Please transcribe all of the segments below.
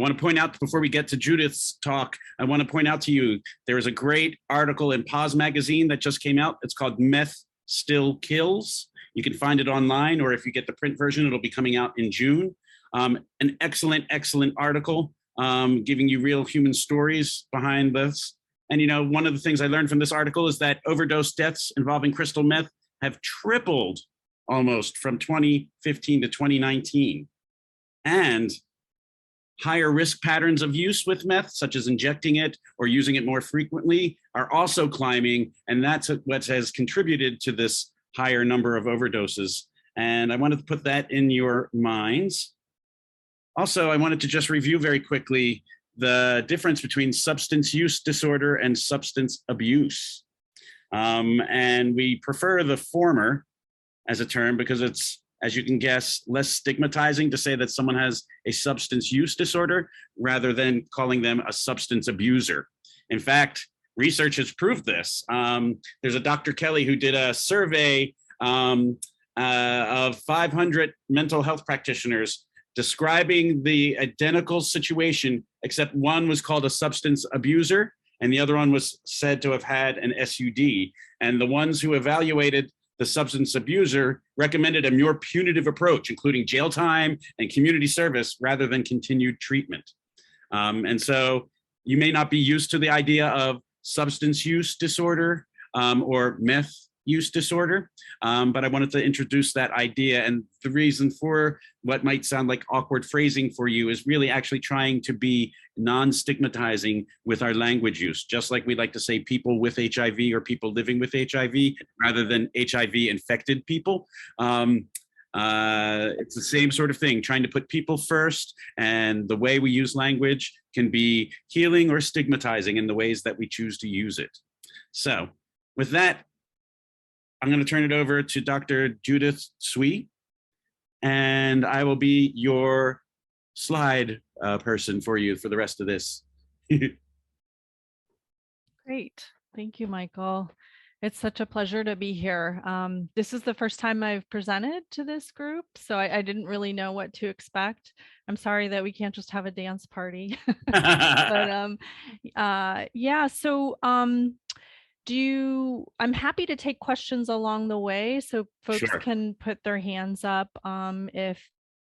want to point out before we get to Judith's talk, I want to point out to you, there is a great article in Pause magazine that just came out. It's called Meth Still Kills. You can find it online, or if you get the print version, it'll be coming out in June. An excellent, excellent article giving you real human stories behind this. And, you know, one of the things I learned from this article is that overdose deaths involving crystal meth have tripled almost from 2015 to 2019. And higher risk patterns of use with meth, such as injecting it or using it more frequently, are also climbing. And that's what has contributed to this higher number of overdoses. And I wanted to put that in your minds. Also, I wanted to just review very quickly the difference between substance use disorder and substance abuse. And we prefer the former as a term because it's, as you can guess, less stigmatizing to say that someone has a substance use disorder rather than calling them a substance abuser. In fact, research has proved this. There's a Dr. Kelly who did a survey of 500 mental health practitioners describing the identical situation, except one was called a substance abuser and the other one was said to have had an SUD. And the ones who evaluated the substance abuser recommended a more punitive approach, including jail time and community service rather than continued treatment. And so you may not be used to the idea of substance use disorder or meth use disorder, but I wanted to introduce that idea. And the reason for what might sound like awkward phrasing for you is really actually trying to be non-stigmatizing with our language use, just like we like to say people with HIV or people living with HIV rather than HIV infected people. It's the same sort of thing, trying to put people first, and the way we use language can be healing or stigmatizing in the ways that we choose to use it. So with that, I'm going to turn it over to Dr. Judith Tsui, and I will be your slide person for you for the rest of this. Great. Thank you, Michael. It's such a pleasure to be here. This is the first time I've presented to this group, so I didn't really know what to expect. I'm sorry that we can't just have a dance party. But yeah, so I'm happy to take questions along the way, so folks Sure. can put their hands up if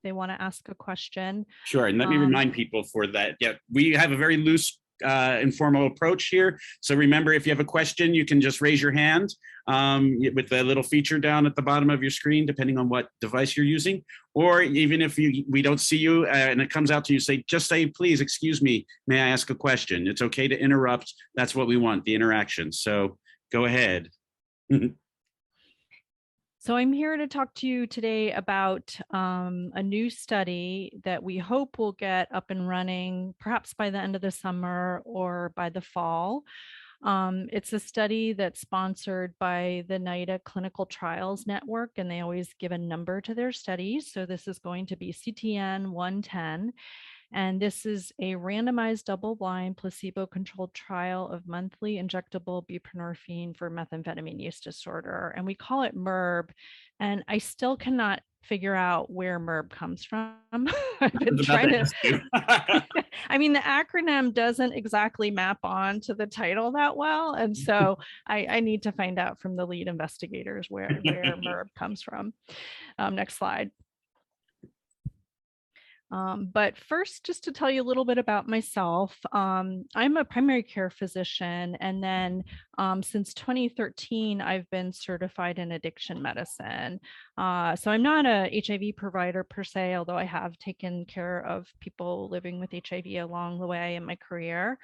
they want to ask a question. Sure, and let me remind people for that. Yeah, we have a very loose, informal approach here. So remember, if you have a question, you can just raise your hand with the little feature down at the bottom of your screen, depending on what device you're using. Or even if we don't see you and it comes out to you, just say, please, excuse me, may I ask a question? It's okay to interrupt. That's what we want, the interaction. So go ahead. So I'm here to talk to you today about a new study that we hope will get up and running perhaps by the end of the summer or by the fall. It's a study that's sponsored by the NIDA Clinical Trials Network, and they always give a number to their studies. So this is going to be CTN 110. And this is a randomized double-blind placebo-controlled trial of monthly injectable buprenorphine for methamphetamine use disorder. And we call it MERB. And I still cannot figure out where MERB comes from. I've been trying to, I mean, the acronym doesn't exactly map on to the title that well. And so I need to find out from the lead investigators where MERB comes from. Next slide. But first, just to tell you a little bit about myself, I'm a primary care physician, and then since 2013, I've been certified in addiction medicine. So I'm not a HIV provider per se, although I have taken care of people living with HIV along the way in my career.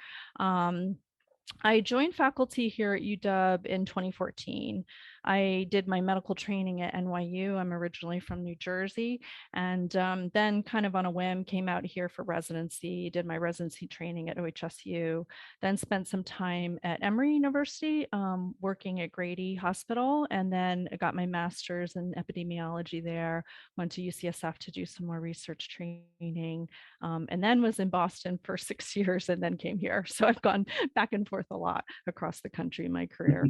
I joined faculty here at UW in 2014. I did my medical training at NYU. I'm originally from New Jersey, and then kind of on a whim came out here for residency, did my residency training at OHSU, then spent some time at Emory University working at Grady Hospital, and then I got my master's in epidemiology there, went to UCSF to do some more research training, and then was in Boston for 6 years and then came here. So I've gone back and forth a lot across the country in my career.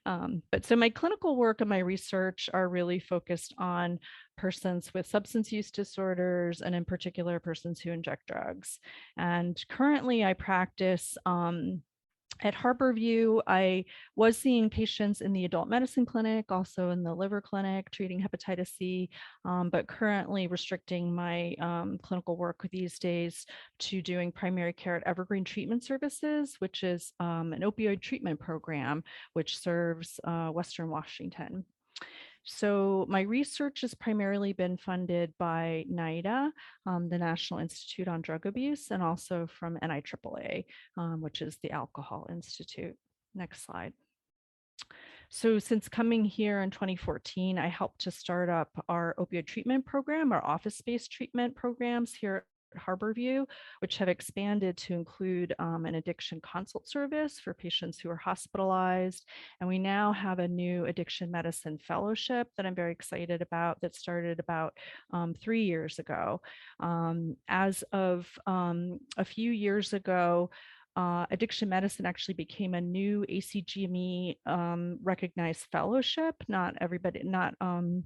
But so my clinical clinical work and my research are really focused on persons with substance use disorders, and in particular, persons who inject drugs. And currently, I practice at Harborview. I was seeing patients in the adult medicine clinic, also in the liver clinic, treating hepatitis C, but currently restricting my clinical work these days to doing primary care at Evergreen Treatment Services, which is an opioid treatment program which serves Western Washington. So my research has primarily been funded by NIDA, the National Institute on Drug Abuse, and also from NIAAA, which is the Alcohol Institute. Next slide. So since coming here in 2014, I helped to start up our opioid treatment program, our office-based treatment programs here at Harborview, which have expanded to include an addiction consult service for patients who are hospitalized. And we now have a new addiction medicine fellowship that I'm very excited about that started about 3 years ago. As of a few years ago, addiction medicine actually became a new ACGME recognized fellowship. Not everybody, not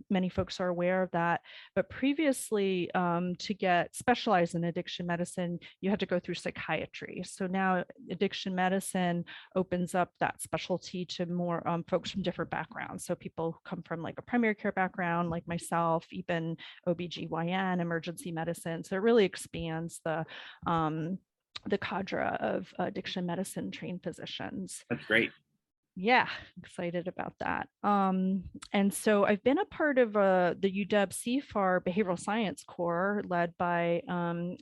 many folks are aware of that. But previously, to get specialized in addiction medicine, you had to go through psychiatry. So now addiction medicine opens up that specialty to more folks from different backgrounds. So people who come from like a primary care background, like myself, even OBGYN, emergency medicine. So it really expands the cadre of addiction medicine trained physicians. That's great. Yeah, excited about that. And so I've been a part of the UW CFAR Behavioral Science Core led by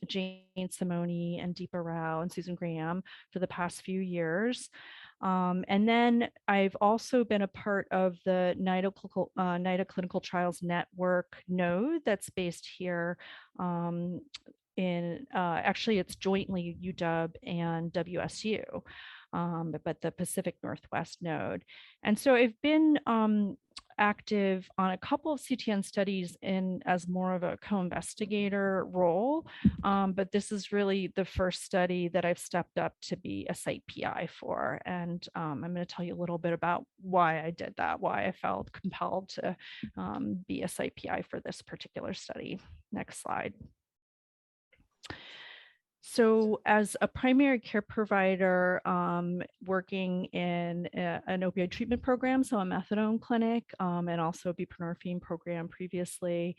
Jane Simone and Deepa Rao and Susan Graham for the past few years. And then I've also been a part of the NIDA Clinical Trials Network node that's based here actually it's jointly UW and WSU, but the Pacific Northwest node. And so I've been active on a couple of CTN studies as more of a co-investigator role, but this is really the first study that I've stepped up to be a site PI for. And I'm going to tell you a little bit about why I did that, why I felt compelled to be a site PI for this particular study. Next slide. So as a primary care provider working in an opioid treatment program, so a methadone clinic, and also a buprenorphine program previously,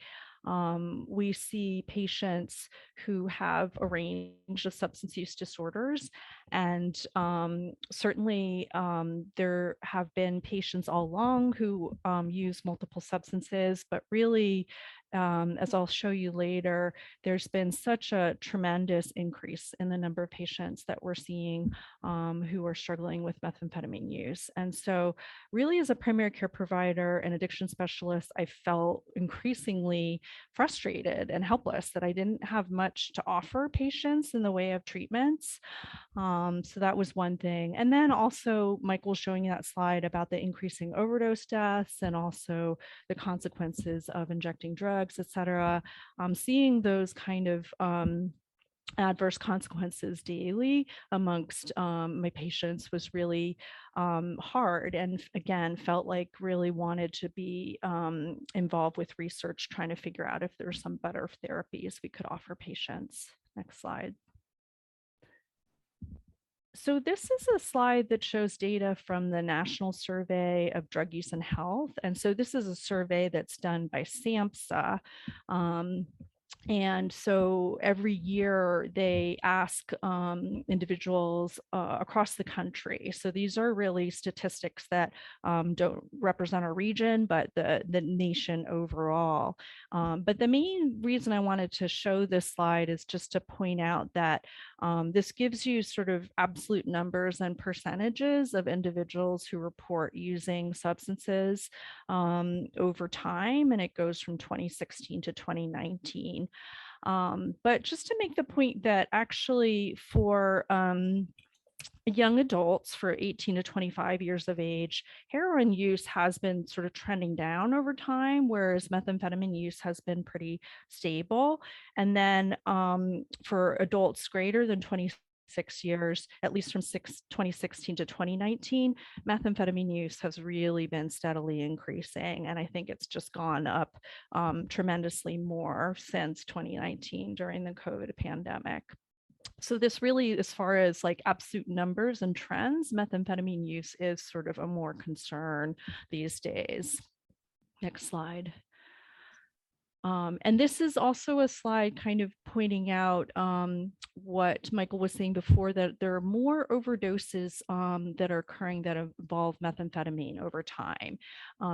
we see patients who have a range of substance use disorders. And certainly there have been patients all along who use multiple substances, but really, as I'll show you later, there's been such a tremendous increase in the number of patients that we're seeing who are struggling with methamphetamine use. And so really as a primary care provider and addiction specialist, I felt increasingly frustrated and helpless that I didn't have much to offer patients in the way of treatments. So that was one thing. And then also Michael showing you that slide about the increasing overdose deaths and also the consequences of injecting drugs, et cetera. Seeing those kind of adverse consequences daily amongst my patients was really hard, and again felt like really wanted to be involved with research trying to figure out if there's some better therapies we could offer patients. Next slide. So this is a slide that shows data from the National Survey of Drug Use and Health. And so this is a survey that's done by SAMHSA. And so every year they ask individuals across the country. So these are really statistics that don't represent a region, but the nation overall. But the main reason I wanted to show this slide is just to point out that this gives you sort of absolute numbers and percentages of individuals who report using substances over time, and it goes from 2016 to 2019. But just to make the point that actually for young adults, for 18 to 25 years of age, heroin use has been sort of trending down over time, whereas methamphetamine use has been pretty stable. And then for adults greater than 26 6 years, at least from 2016 to 2019, methamphetamine use has really been steadily increasing. And I think it's just gone up tremendously more since 2019 during the COVID pandemic. So this really, as far as like absolute numbers and trends, methamphetamine use is sort of a more concern these days. Next slide. And this is also a slide kind of pointing out what Michael was saying before, that there are more overdoses that are occurring that involve methamphetamine over time.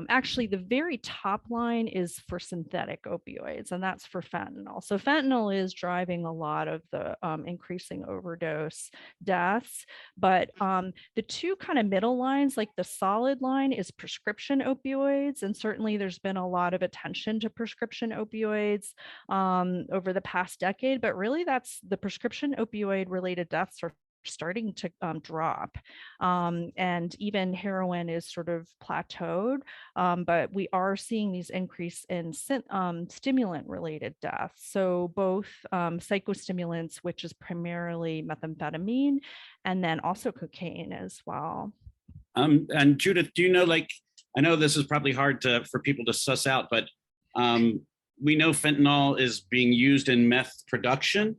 Actually, the very top line is for synthetic opioids, and that's for fentanyl. So fentanyl is driving a lot of the increasing overdose deaths, but the two kind of middle lines, like the solid line is prescription opioids, and certainly there's been a lot of attention to prescription opioids over the past decade, but really that's the prescription opioid related deaths are starting to drop, and even heroin is sort of plateaued, but we are seeing these increase in stimulant related deaths. So both psychostimulants, which is primarily methamphetamine, and then also cocaine as well. And Judith, do you know, like, I know this is probably hard for people to suss out, but we know fentanyl is being used in meth production.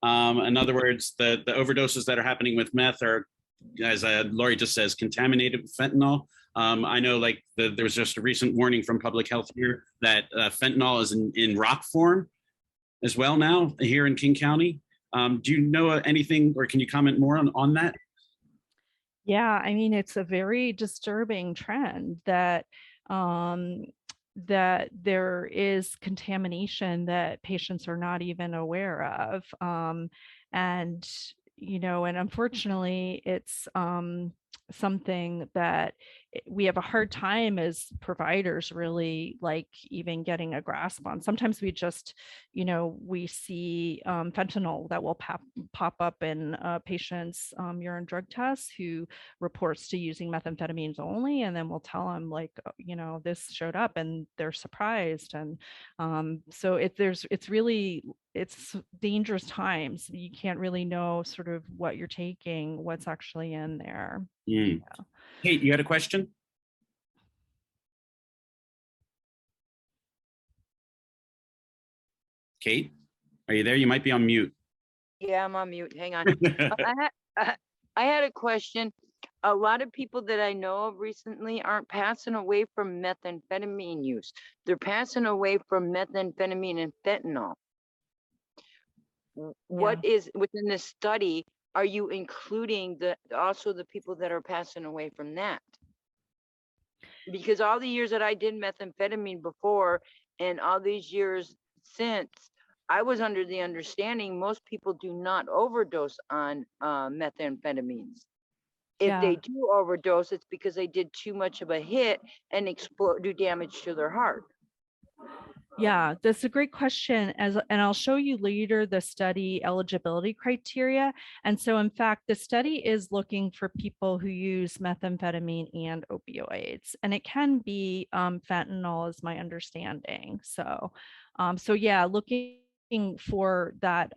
In other words, the overdoses that are happening with meth are, as Lori just says, contaminated with fentanyl. I know, like, there was just a recent warning from Public Health here that fentanyl is in rock form as well now here in King County. Do you know anything, or can you comment more on that? Yeah, I mean, it's a very disturbing trend that that there is contamination that patients are not even aware of. And, you know, and unfortunately, it's something that we have a hard time as providers really like even getting a grasp on. Sometimes we just, you know, we see fentanyl that will pop up in patients' urine drug tests who reports to using methamphetamines only, and then we'll tell them, like, you know, this showed up, and they're surprised. And so it's really dangerous times. You can't really know sort of what you're taking, what's actually in there. Mm. Yeah. Kate, you had a question? Kate, are you there? You might be on mute. Yeah, I'm on mute. Hang on. I had a question. A lot of people that I know of recently aren't passing away from methamphetamine use. They're passing away from methamphetamine and fentanyl. What is within this study? Are you including also the people that are passing away from that? Because all the years that I did methamphetamine before and all these years since, I was under the understanding most people do not overdose on methamphetamines. If they do overdose, it's because they did too much of a hit and do damage to their heart. Yeah, that's a great question. And I'll show you later the study eligibility criteria. And so in fact, the study is looking for people who use methamphetamine and opioids, and it can be fentanyl is my understanding. So, so yeah, looking for that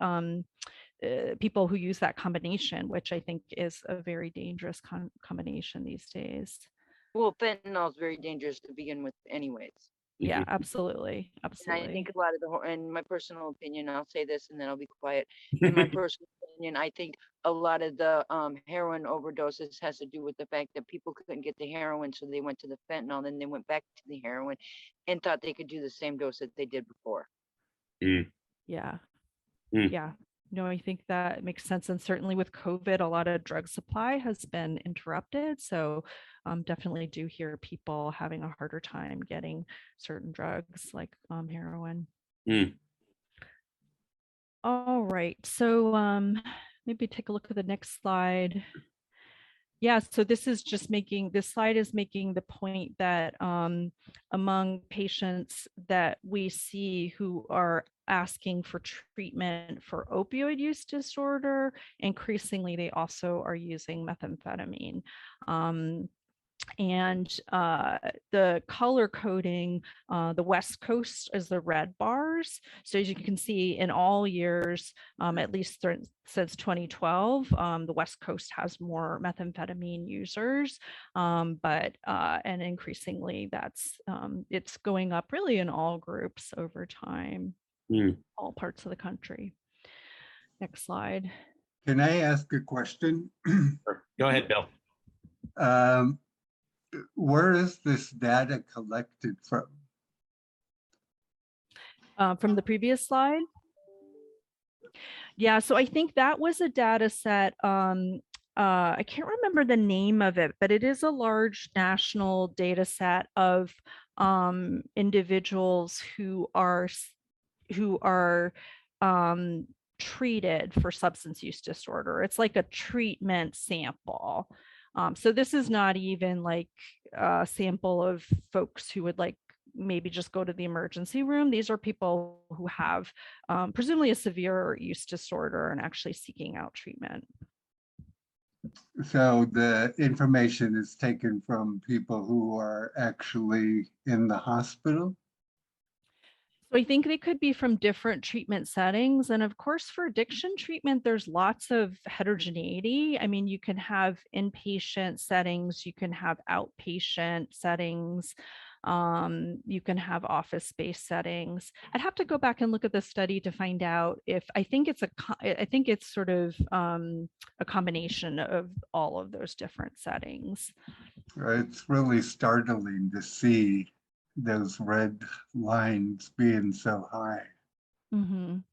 people who use that combination, which I think is a very dangerous combination these days. Well, fentanyl is very dangerous to begin with anyways. Yeah, absolutely. Absolutely. And I think a lot of in my personal opinion, I'll say this and then I'll be quiet. In my personal opinion, I think a lot of the heroin overdoses has to do with the fact that people couldn't get the heroin, so they went to the fentanyl, then they went back to the heroin and thought they could do the same dose that they did before. Yeah. Yeah. No, I think that makes sense. And certainly with COVID, a lot of drug supply has been interrupted. So definitely do hear people having a harder time getting certain drugs like heroin. All right. So maybe take a look at the next slide. Yeah, so this slide is making the point that among patients that we see who are asking for treatment for opioid use disorder, increasingly they also are using methamphetamine. And the color coding, the West Coast is the red bars, users. So as you can see, in all years, at least since 2012, the West Coast has more methamphetamine users, and increasingly it's going up really in all groups over time, all parts of the country. Next slide. Can I ask a question? Go ahead, Bill. Where is this data collected from? From the previous slide. Yeah, so I think that was a data set. I can't remember the name of it, but it is a large national data set of individuals who are treated for substance use disorder. It's like a treatment sample. So this is not even like a sample of folks who would like maybe just go to the emergency room. These are people who have presumably a severe use disorder and actually seeking out treatment. So the information is taken from people who are actually in the hospital? So I think they could be from different treatment settings. And of course, for addiction treatment, there's lots of heterogeneity. I mean, you can have inpatient settings, you can have outpatient settings, you can have office-based settings. I'd have to go back and look at the study to find out if I think it's sort of a combination of all of those different settings. It's really startling to see those red lines being so high.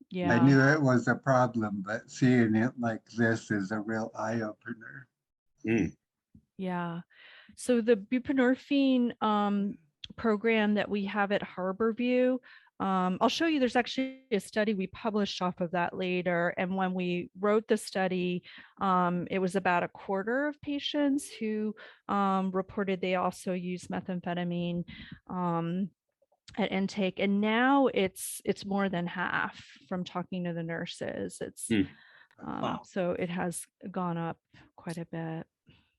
Yeah. I knew it was a problem, but seeing it like this is a real eye-opener. Yeah. So the buprenorphine program that we have at Harborview, I'll show you, there's actually a study we published off of that later. And when we wrote the study, it was about a quarter of patients who reported they also use methamphetamine at intake. And now it's more than half from talking to the nurses. It's so it has gone up quite a bit.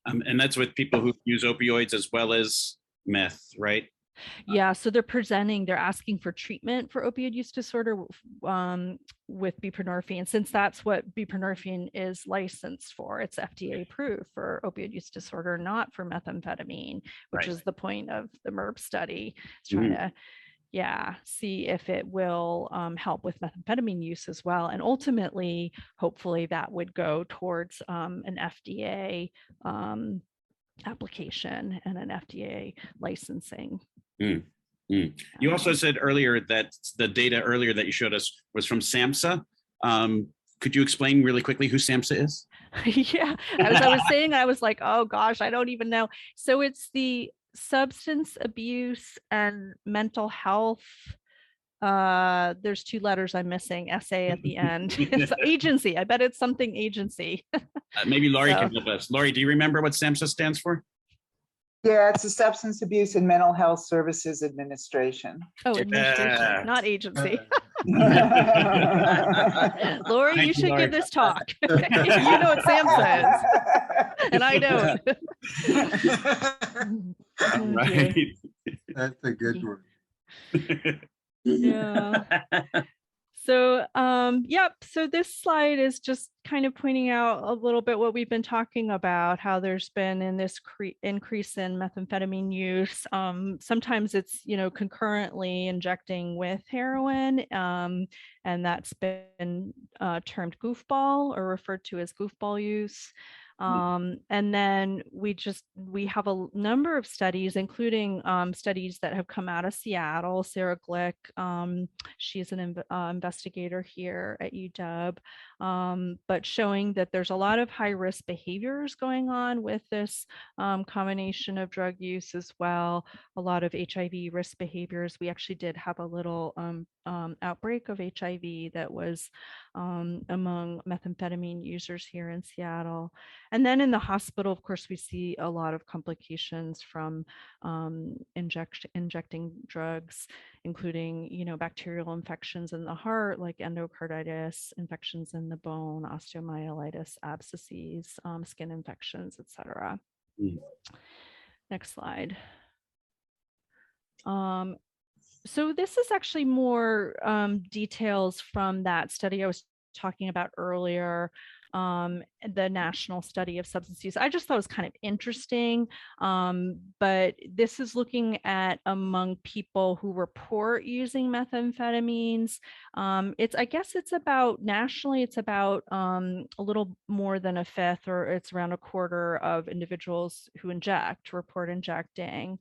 And that's with people who use opioids as well as meth, right? Yeah, so they're asking for treatment for opioid use disorder with buprenorphine, since that's what buprenorphine is licensed for. It's FDA approved for opioid use disorder, not for methamphetamine, which is the point of the MERP study. It's trying to see if it will help with methamphetamine use as well. And ultimately, hopefully that would go towards an FDA application and an FDA licensing. You also said earlier that the data earlier that you showed us was from SAMHSA. Could you explain really quickly who SAMHSA is? Yeah, as I was saying, I was like, oh gosh, I don't even know. So it's the Substance Abuse and Mental Health. There's two letters I'm missing, SA at the end. It's agency. I bet it's something agency. Maybe Laurie can help us. Laurie, do you remember what SAMHSA stands for? Yeah, it's the Substance Abuse and Mental Health Services Administration. Oh, administration, not agency. Thank Lori, you should Laurie. give this talk. You know what SAMHSA is, and I don't. Right. That's a good one. Yeah. So, so this slide is just kind of pointing out a little bit what we've been talking about, how there's been in this increase in methamphetamine use. Sometimes it's, concurrently injecting with heroin, and that's been termed goofball or referred to as goofball use. And then we have a number of studies, including studies that have come out of Seattle. Sarah Glick, she's an investigator here at UW, but showing that there's a lot of high-risk behaviors going on with this combination of drug use as well. A lot of HIV risk behaviors. We actually did have a little outbreak of HIV that was among methamphetamine users here in Seattle. And then in the hospital, of course, we see a lot of complications from injecting drugs, including, bacterial infections in the heart, like endocarditis, infections in the bone, osteomyelitis, abscesses, skin infections, etc. Next slide. So this is actually more details from that study I was talking about earlier, the national study of substance use. I just thought it was kind of interesting, but this is looking at among people who report using methamphetamines. I guess it's about nationally, it's about a little more than a fifth, or it's around a quarter of individuals who report injecting.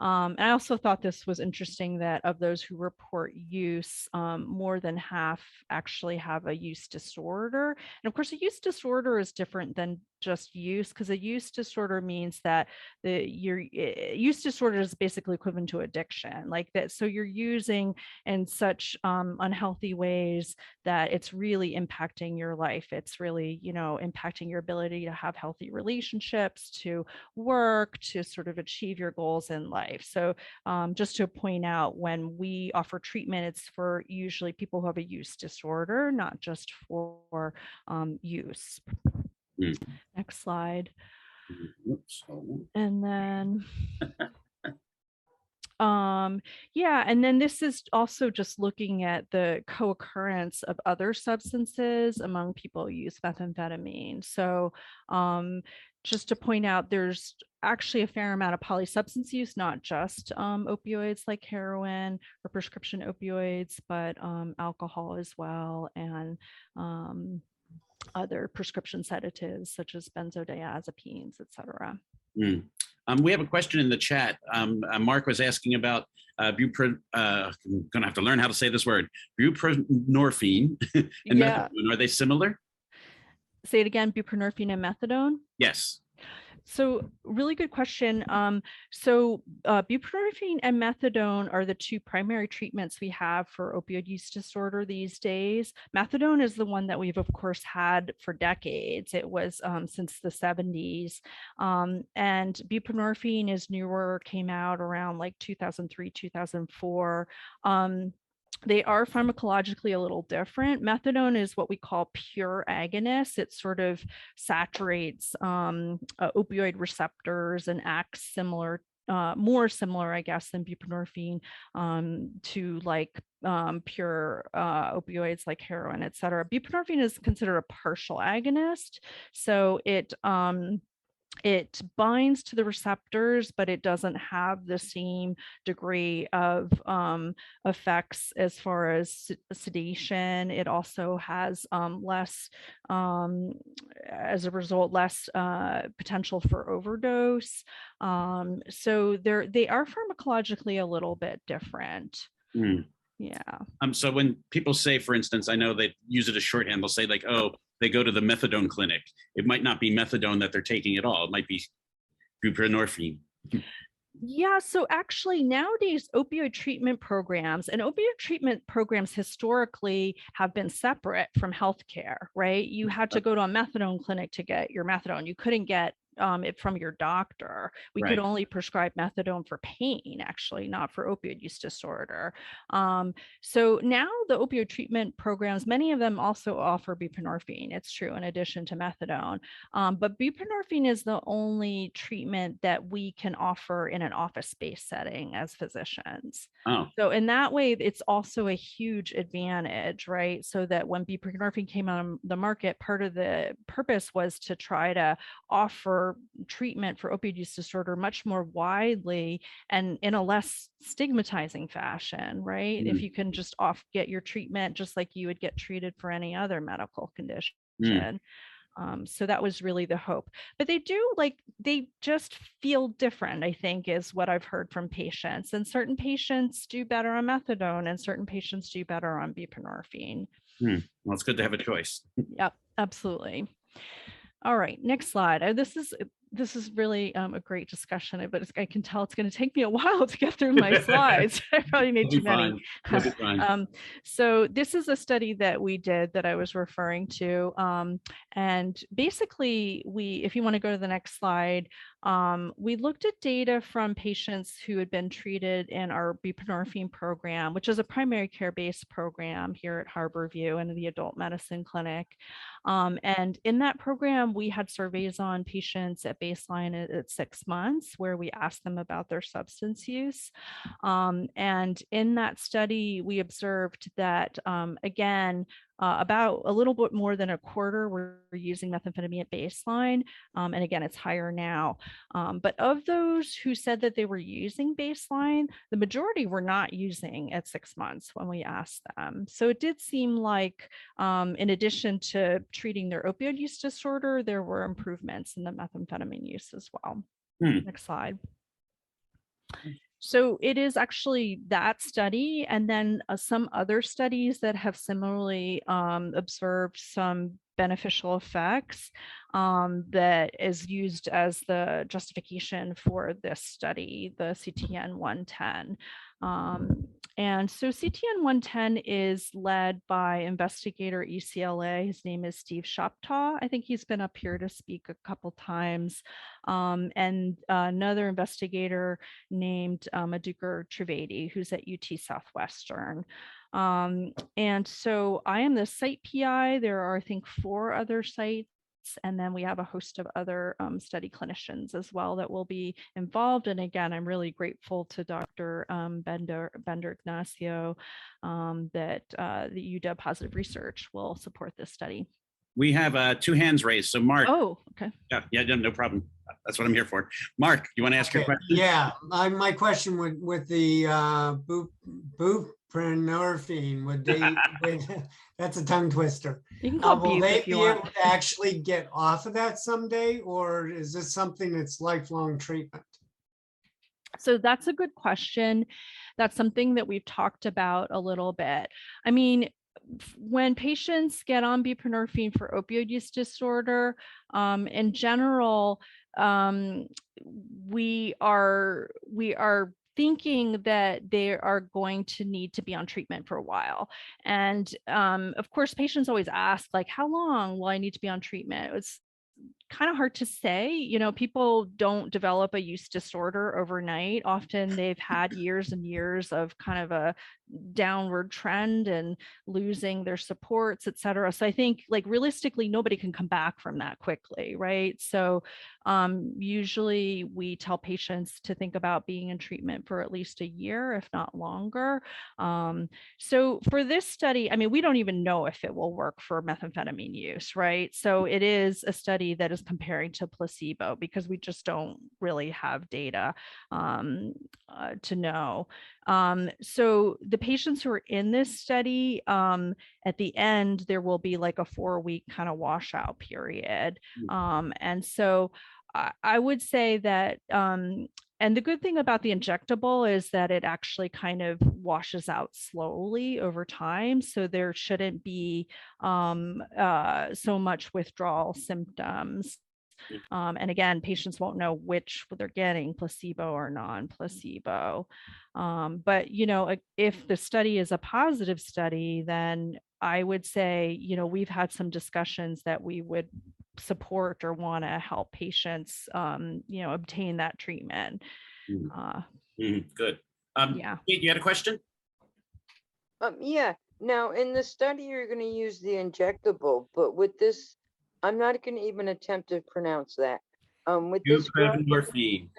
And I also thought this was interesting that of those who report use, more than half actually have a use disorder. And of course, a use disorder is different than just use, because a use disorder means that your use disorder is basically equivalent to addiction, like that. So you're using in such unhealthy ways that it's really impacting your life. It's really, impacting your ability to have healthy relationships, to work, to sort of achieve your goals in life. So just to point out, when we offer treatment, it's for usually people who have a use disorder, not just for use. Next slide. Oops. Oh. And then yeah, and then this is also just looking at the co-occurrence of other substances among people who use methamphetamine. So just to point out, there's actually a fair amount of polysubstance use, not just opioids like heroin or prescription opioids, but alcohol as well, and other prescription sedatives such as benzodiazepines, et cetera. We have a question in the chat. Mark was asking about I'm going to have to learn how to say this word, buprenorphine and methadone. Are they similar? Say it again, buprenorphine and methadone? Yes. So really good question. So buprenorphine and methadone are the two primary treatments we have for opioid use disorder these days. Methadone is the one that we've, of course, had for decades. It was since the 70s. And buprenorphine is newer, came out around like 2003, 2004. They are pharmacologically a little different. Methadone is what we call pure agonist. It sort of saturates opioid receptors and acts similar, more similar, I guess, than buprenorphine to like pure opioids like heroin, et cetera. Buprenorphine is considered a partial agonist. So it binds to the receptors, but it doesn't have the same degree of effects as far as sedation. It also has less, as a result, less potential for overdose. So they are pharmacologically a little bit different. Yeah. So when people say, for instance, I know they use it as shorthand, they'll say like, oh, they go to the methadone clinic. It might not be methadone that they're taking at all. It might be buprenorphine. Yeah, so actually nowadays opioid treatment programs historically have been separate from healthcare, right? You had to go to a methadone clinic to get your methadone. You couldn't get it from your doctor. We could only prescribe methadone for pain, actually, not for opioid use disorder. So now the opioid treatment programs, many of them also offer buprenorphine. It's true, in addition to methadone. But buprenorphine is the only treatment that we can offer in an office-based setting as physicians. So in that way, it's also a huge advantage, right? So that when buprenorphine came on the market, part of the purpose was to try to offer treatment for opioid use disorder much more widely and in a less stigmatizing fashion, right? If you can just get your treatment just like you would get treated for any other medical condition. So that was really the hope. But they just feel different, I think, is what I've heard from patients. And certain patients do better on methadone and certain patients do better on buprenorphine. Well, it's good to have a choice. Yep, absolutely. All right, next slide. This is really a great discussion, but I can tell it's going to take me a while to get through my slides. I probably made too many. So this is a study that we did that I was referring to. And basically, if you want to go to the next slide, we looked at data from patients who had been treated in our buprenorphine program, which is a primary care-based program here at Harborview and the adult medicine clinic. And in that program, we had surveys on patients at at baseline at 6 months, where we asked them about their substance use. And in that study, we observed that, again, about a little bit more than a quarter were using methamphetamine at baseline. And again, it's higher now. But of those who said that they were using baseline, the majority were not using at 6 months when we asked them. So it did seem like, in addition to treating their opioid use disorder, there were improvements in the methamphetamine use as well. Next slide. So it is actually that study, and then some other studies that have similarly observed some beneficial effects that is used as the justification for this study, the CTN 110. And so CTN 110 is led by investigator ECLA. His name is Steve Shoptaw. I think he's been up here to speak a couple times. And another investigator named Madhukar Trivedi, who's at UT Southwestern. And so I am the site PI. There are, I think, 4 other sites. And then we have a host of other study clinicians as well that will be involved. And again, I'm really grateful to Dr. Bender Ignacio that the UW Positive Research will support this study. We have 2 hands raised. So Mark. Oh, okay. Yeah, no problem. That's what I'm here for. Mark, you want to ask your question? Yeah, my question with the buprenorphine, would they, that's a tongue twister. You can call will they be want. able to actually get off of that someday, or is this something that's lifelong treatment? So that's a good question. That's something that we've talked about a little bit. I mean, when patients get on buprenorphine for opioid use disorder, in general, we are thinking that they are going to need to be on treatment for a while. And of course, patients always ask, like, how long will I need to be on treatment? It's kind of hard to say. You know, people don't develop a use disorder overnight. Often they've had years and years of kind of a downward trend and losing their supports, et cetera. So I think, like, realistically, nobody can come back from that quickly, right? So usually we tell patients to think about being in treatment for at least a year, if not longer. So for this study, I mean, we don't even know if it will work for methamphetamine use, right? So it is a study that is comparing to placebo because we just don't really have data to know. So the patients who are in this study, at the end, there will be like a 4-week kind of washout period. And so I would say that, and the good thing about the injectable is that it actually kind of washes out slowly over time. So there shouldn't be so much withdrawal symptoms. And again, patients won't know which they're getting, placebo or non-placebo. But, you know, if the study is a positive study, then I would say, you know, we've had some discussions that we would support or want to help patients, you know, obtain that treatment. Good. Yeah. Kate, you had a question? Yeah. Now, in the study, you're going to use the injectable, but with this, I'm not going to even attempt to pronounce that. With this drug, Buprenorphine.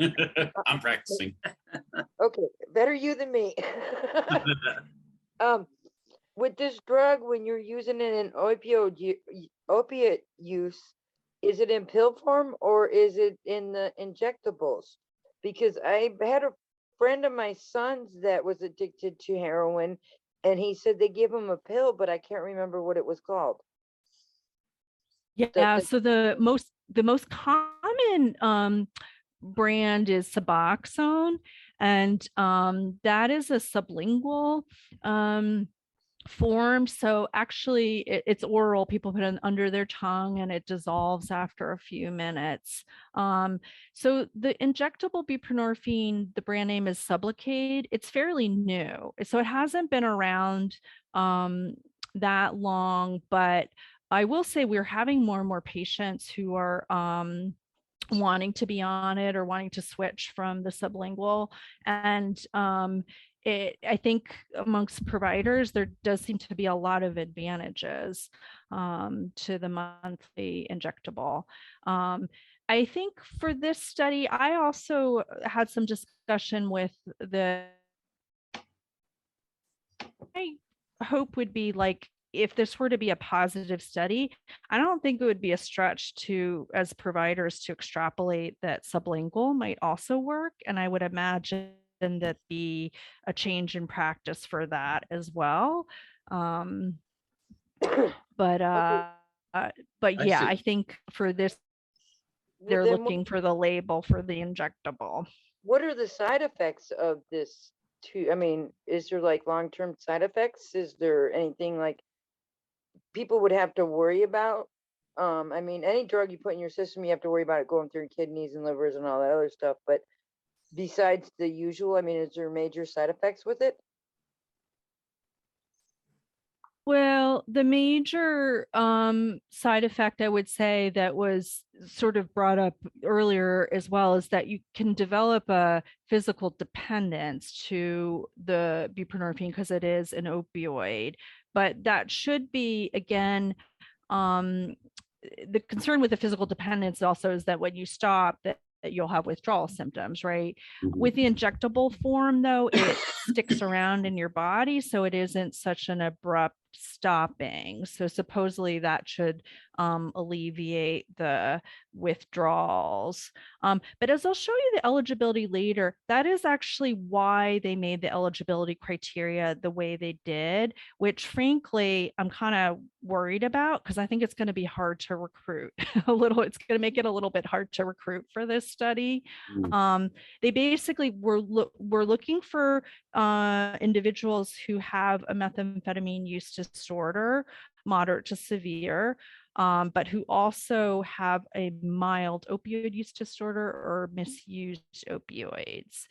I'm practicing. okay, better you than me. With this drug, when you're using it in opiate use, is it in pill form or is it in the injectables? Because I had a friend of my son's that was addicted to heroin, and he said they gave him a pill, but I can't remember what it was called. Yeah, so the most common brand is Suboxone, and that is a sublingual form. So actually it's oral. People put it under their tongue and it dissolves after a few minutes. So the injectable buprenorphine, the brand name is Sublocade. It's fairly new. So it hasn't been around that long, but I will say we're having more and more patients who are wanting to be on it or wanting to switch from the sublingual. And I think amongst providers, there does seem to be a lot of advantages to the monthly injectable. I think for this study, I also had some discussion with my hope would be like, if this were to be a positive study, I don't think it would be a stretch to, as providers, to extrapolate that sublingual might also work. And I would imagine that be a change in practice for that as well. But I yeah, see. I think for this, Well, they're then looking for the label for the injectable. what are the side effects of this too? I mean, is there like long-term side effects? Is there anything like people would have to worry about? I mean, any drug you put in your system, you have to worry about it going through your kidneys and livers and all that other stuff. But besides the usual, I mean, is there major side effects with it? Well, the major side effect I would say that was sort of brought up earlier as well is that you can develop a physical dependence to the buprenorphine because it is an opioid. But that should be, again, the concern with the physical dependence also is that when you stop, that you'll have withdrawal symptoms, right? With the injectable form, though, it sticks around in your body, so it isn't such an abrupt stopping. So supposedly that should alleviate the withdrawals. But as I'll show you the eligibility later, that is actually why they made the eligibility criteria the way they did, which frankly, I'm kind of worried about because I think it's going to be hard to recruit a little. It's going to make it a little bit hard to recruit for this study. They basically were looking for individuals who have a methamphetamine use disorder, moderate to severe, but who also have a mild opioid use disorder or misused opioids.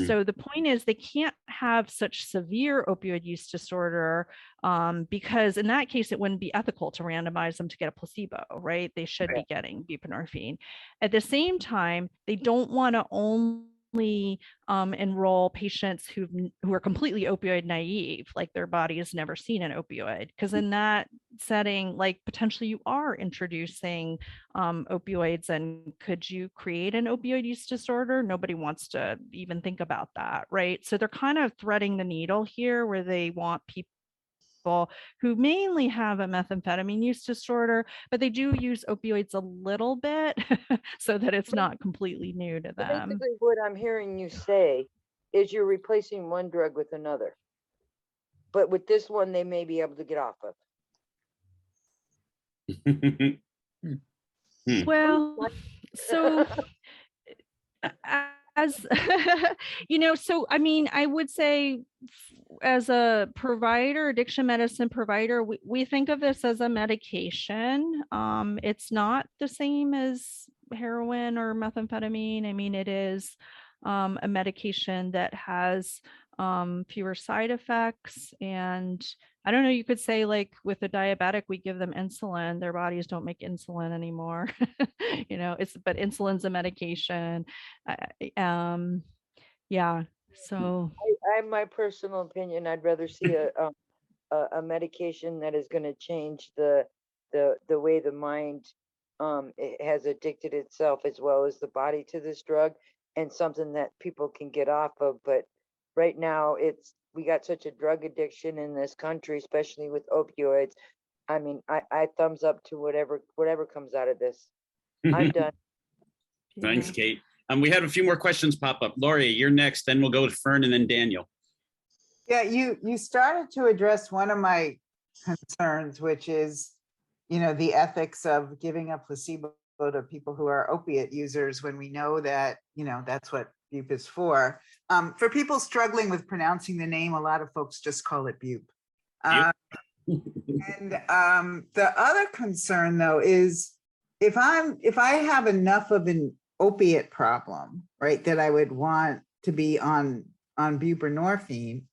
So the point is they can't have such severe opioid use disorder because in that case, it wouldn't be ethical to randomize them to get a placebo, right? They should be getting buprenorphine. At the same time, they don't want to only enroll patients who are completely opioid naive, like their body has never seen an opioid, because in that setting, like potentially you are introducing opioids, and could you create an opioid use disorder? Nobody wants to even think about that, right? So they're kind of threading the needle here, where they want people who mainly have a methamphetamine use disorder, but they do use opioids a little bit so that it's not completely new to them. Basically, what I'm hearing you say is you're replacing one drug with another. But with this one, they may be able to get off of. Well, so as you know, so I mean, I would say as a provider, addiction medicine provider, we think of this as a medication. It's not the same as heroin or methamphetamine. I mean, it is a medication that has fewer side effects. And I don't know, you could say like with a diabetic, we give them insulin, their bodies don't make insulin anymore. You know, but insulin's a medication. Yeah, so I have my personal opinion. I'd rather see a medication that is going to change the way the mind it has addicted itself as well as the body to this drug, and something that people can get off of. But right now we got such a drug addiction in this country, especially with opioids. I mean, I thumbs up to whatever comes out of this. I'm done. Thanks, Kate. We had a few more questions pop up. Lori, you're next. Then we'll go to Fern and then Daniel. Yeah, you started to address one of my concerns, which is, the ethics of giving a placebo to people who are opiate users when we know that, that's what bup is for. For people struggling with pronouncing the name, a lot of folks just call it bup. And the other concern, though, is if I have enough of an opiate problem, right, that I would want to be on buprenorphine,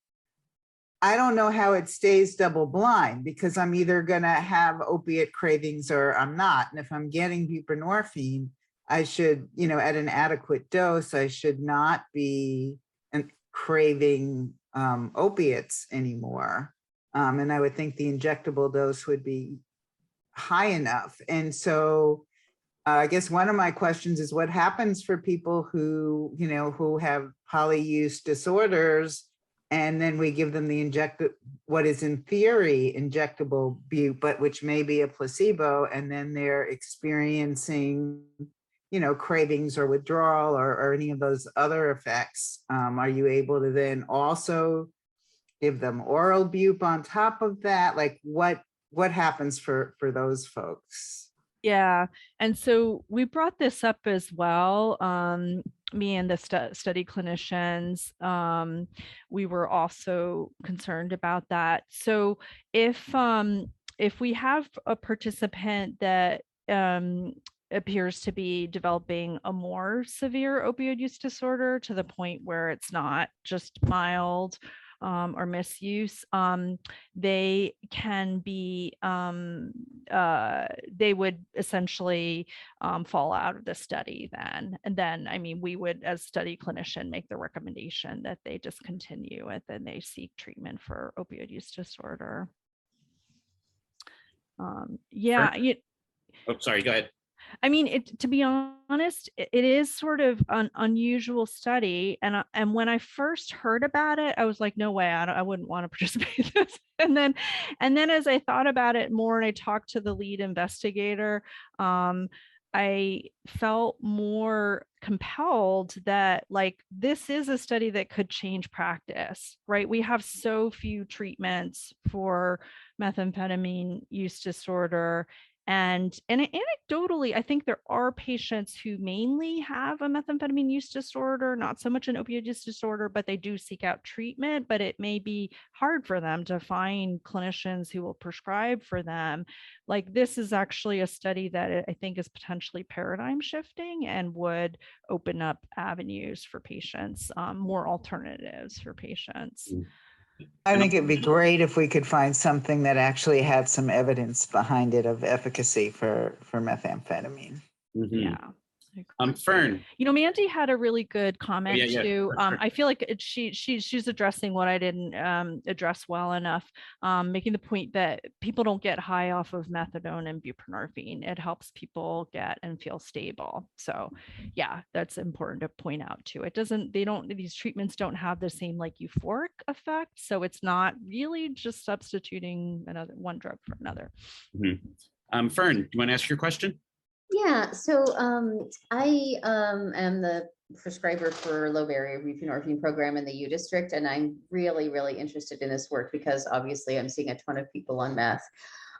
I don't know how it stays double blind, because I'm either going to have opiate cravings or I'm not. And if I'm getting buprenorphine, I should, at an adequate dose, I should not be craving opiates anymore. And I would think the injectable dose would be high enough. And so I guess one of my questions is what happens for people who, who have polyuse disorders, and then we give them the what is in theory injectable bupe, but which may be a placebo, and then they're experiencing, cravings or withdrawal or any of those other effects. Are you able to then also give them oral bupe on top of that? Like what happens for those folks? Yeah. And so we brought this up as well. Me and the study clinicians, we were also concerned about that. So if we have a participant that appears to be developing a more severe opioid use disorder to the point where it's not just mild or misuse, they can be, they would essentially fall out of the study then. And then, I mean, we would, as study clinician, make the recommendation that they discontinue it and they seek treatment for opioid use disorder. Yeah. Oh, sorry, go ahead. I mean, to be honest, it is sort of an unusual study. And when I first heard about it, I was like, no way, I wouldn't want to participate in this. And then as I thought about it more and I talked to the lead investigator, I felt more compelled that like this is a study that could change practice, right? We have so few treatments for methamphetamine use disorder. And anecdotally, I think there are patients who mainly have a methamphetamine use disorder, not so much an opioid use disorder, but they do seek out treatment, but it may be hard for them to find clinicians who will prescribe for them. Like this is actually a study that I think is potentially paradigm shifting and would open up avenues for patients, more alternatives for patients. I think it'd be great if we could find something that actually had some evidence behind it of efficacy for methamphetamine. Mm-hmm. Yeah. Fern. Mandy had a really good comment too. Sure. I feel like she's addressing what I didn't address well enough, making the point that people don't get high off of methadone and buprenorphine. It helps people get and feel stable. So yeah, that's important to point out too. These treatments don't have the same like euphoric effect. So it's not really just substituting one drug for another. Mm-hmm. Fern, do you want to ask your question? Yeah, so I am the prescriber for low barrier buprenorphine program in the U district, and I'm really, really interested in this work because obviously I'm seeing a ton of people on meth.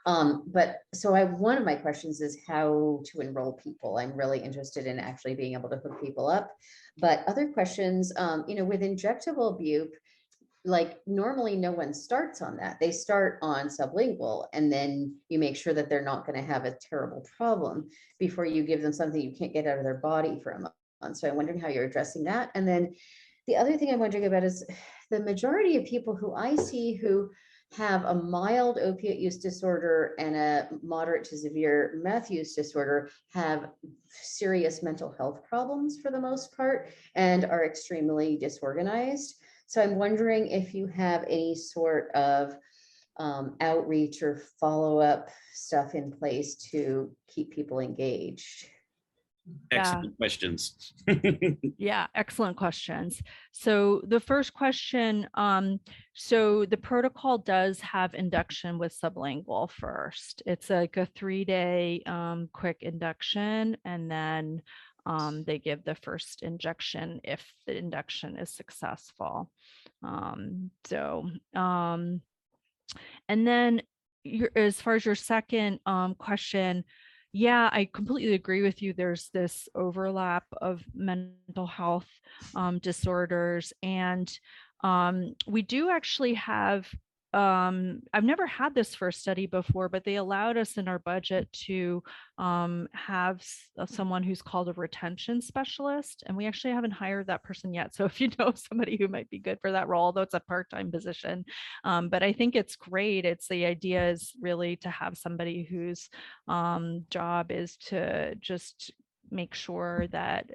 But so one of my questions is how to enroll people. I'm really interested in actually being able to hook people up. But other questions, with injectable bupe, like normally no one starts on that. They start on sublingual and then you make sure that they're not going to have a terrible problem before you give them something you can't get out of their body for a month. So I'm wondering how you're addressing that. And then the other thing I'm wondering about is the majority of people who I see who have a mild opiate use disorder and a moderate to severe meth use disorder have serious mental health problems for the most part and are extremely disorganized. So I'm wondering if you have any sort of outreach or follow-up stuff in place to keep people engaged. Excellent questions. Yeah, excellent questions. So the first question, so the protocol does have induction with sublingual first. It's like a 3-day quick induction, and then they give the first injection if the induction is successful. And then as far as your second question, yeah, I completely agree with you. There's this overlap of mental health disorders, and we do actually have, I've never had this for a study before, but they allowed us in our budget to have someone who's called a retention specialist, and we actually haven't hired that person yet. So if you know somebody who might be good for that role, although it's a part-time position, but I think it's great. The idea is really to have somebody whose job is to just make sure that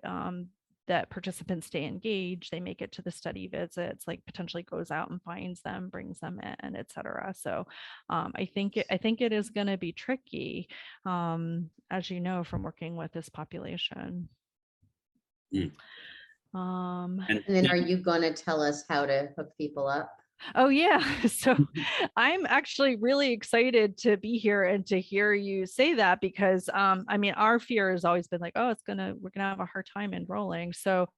that participants stay engaged, they make it to the study visits, like potentially goes out and finds them, brings them in, et cetera. So I think it is going to be tricky, as you know, from working with this population. Mm. And then are you going to tell us how to hook people up? Oh yeah. So I'm actually really excited to be here and to hear you say that, because I mean, our fear has always been like, oh, we're gonna have a hard time enrolling. So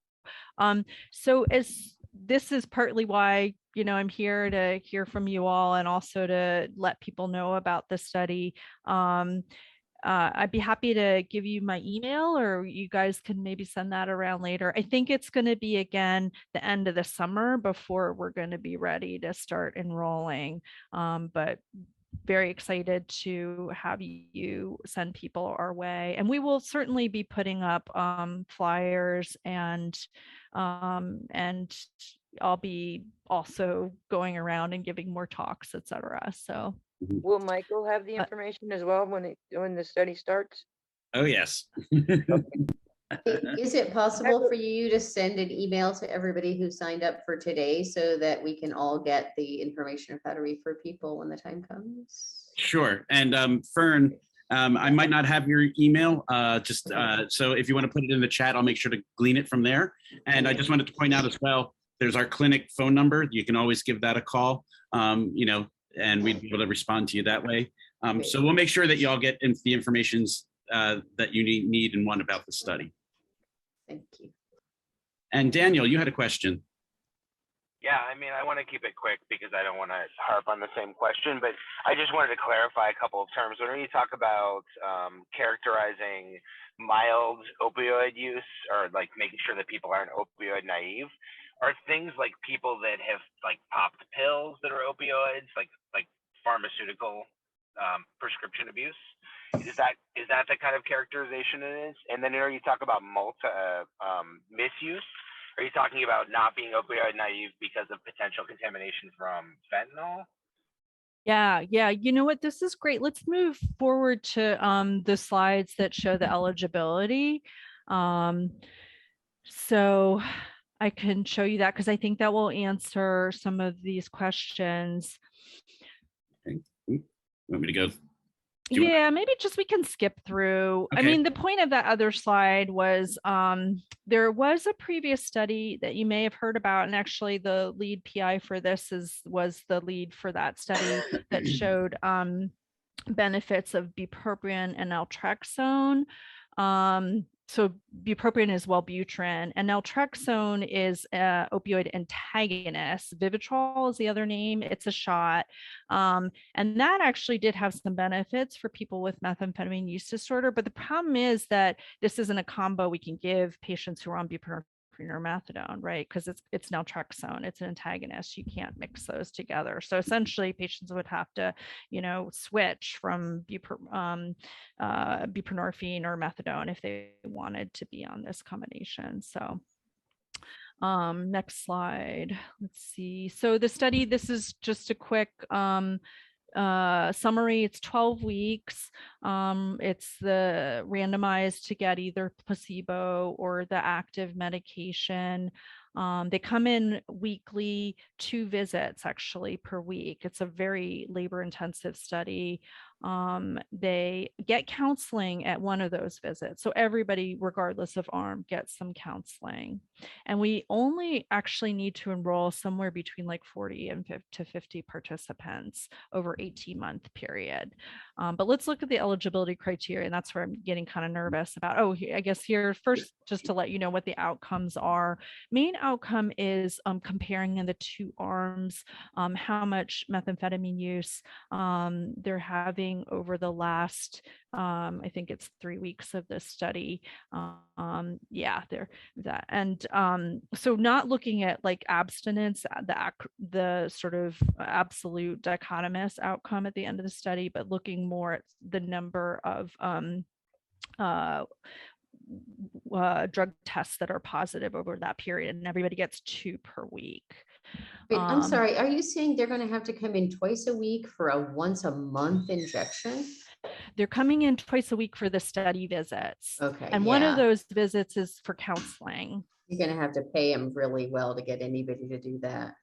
as this is partly why, I'm here to hear from you all and also to let people know about the study. I'd be happy to give you my email, or you guys can maybe send that around later. I think it's going to be, again, the end of the summer before we're going to be ready to start enrolling. But very excited to have you send people our way. And we will certainly be putting up flyers, and I'll be also going around and giving more talks, et cetera. So. Will Michael have the information as well when the study starts? Oh, yes. Is it possible for you to send an email to everybody who signed up for today so that we can all get the information of how to refer people when the time comes? Sure. And Fern, I might not have your email, so if you want to put it in the chat, I'll make sure to glean it from there. And I just wanted to point out as well, there's our clinic phone number. You can always give that a call, and we'd be able to respond to you that way. So we'll make sure that you all get the information that you need and want about the study. Thank you. And Daniel, you had a question. Yeah, I mean, I want to keep it quick because I don't want to harp on the same question, but I just wanted to clarify a couple of terms. When you talk about characterizing mild opioid use, or like making sure that people aren't opioid naive, are things like people that have like popped pills that are opioids, like pharmaceutical prescription abuse? Is that the kind of characterization it is? And then you talk about misuse. Are you talking about not being opioid naive because of potential contamination from fentanyl? Yeah. You know what? This is great. Let's move forward to the slides that show the eligibility. So I can show you that because I think that will answer some of these questions. Okay. Want me to go? Yeah, maybe just we can skip through. Okay. I mean, the point of that other slide was there was a previous study that you may have heard about, and actually the lead PI for this was the lead for that study that showed benefits of bupropion and naltrexone. So bupropion is Wellbutrin, and naltrexone is an opioid antagonist. Vivitrol is the other name. It's a shot. And that actually did have some benefits for people with methamphetamine use disorder. But the problem is that this isn't a combo we can give patients who are on buprenorphine or methadone, right? Because it's naltrexone, it's an antagonist. You can't mix those together. So essentially, patients would have to, switch from buprenorphine or methadone if they wanted to be on this combination. So next slide. Let's see. So the study, this is just a quick summary. It's 12 weeks. It's the randomized to get either placebo or the active medication. They come in weekly, 2 visits actually per week. It's a very labor intensive study. They get counseling at one of those visits. So everybody, regardless of arm, gets some counseling. And we only actually need to enroll somewhere between like 40 and 50 participants over 18-month period. But let's look at the eligibility criteria. And that's where I'm getting kind of nervous about, I guess here first, just to let you know what the outcomes are. Main outcome is comparing in the 2 arms, how much methamphetamine use they're having over the last, I think it's 3 weeks of this study. So not looking at like abstinence, the sort of absolute dichotomous outcome at the end of the study, but looking more at the number of drug tests that are positive over that period, and everybody gets 2 per week. Wait, I'm sorry, are you saying they're going to have to come in twice a week for a once a month injection? They're coming in twice a week for the study visits. Okay. And one of those visits is for counseling. You're gonna have to pay them really well to get anybody to do that.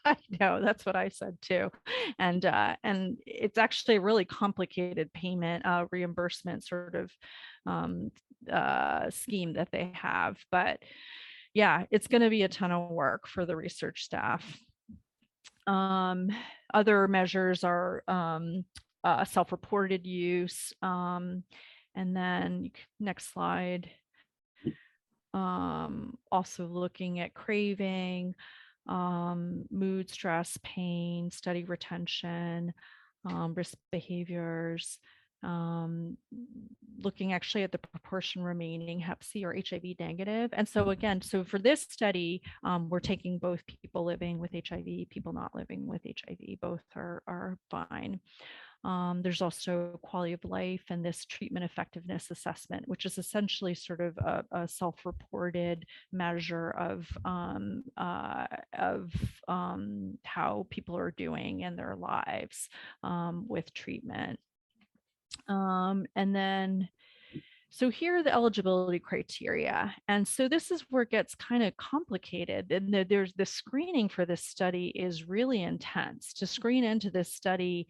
I know, that's what I said too. And it's actually a really complicated payment reimbursement sort of scheme that they have. But yeah, it's going to be a ton of work for the research staff. Other measures are self-reported use. And then next slide. Also looking at craving, mood, stress, pain, study retention, risk behaviors, looking actually at the proportion remaining Hep C or HIV negative. And so again, so for this study, we're taking both people living with HIV, people not living with HIV, both are fine. There's also quality of life and this treatment effectiveness assessment, which is essentially sort of a self-reported measure of how people are doing in their lives with treatment. And then, so here are the eligibility criteria. And so this is where it gets kind of complicated. And there's the screening for this study is really intense. To screen into this study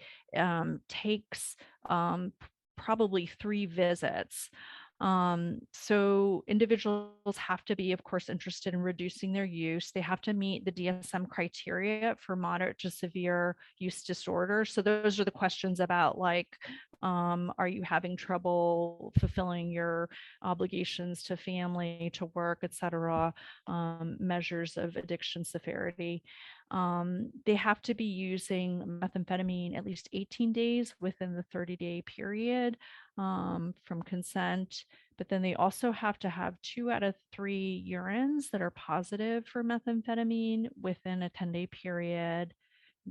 takes probably 3 visits. So individuals have to be, of course, interested in reducing their use. They have to meet the DSM criteria for moderate to severe use disorder. So those are the questions about like, are you having trouble fulfilling your obligations to family, to work, et cetera, measures of addiction severity. They have to be using methamphetamine at least 18 days within the 30-day period from consent. But then they also have to have 2 out of 3 urines that are positive for methamphetamine within a 10-day period.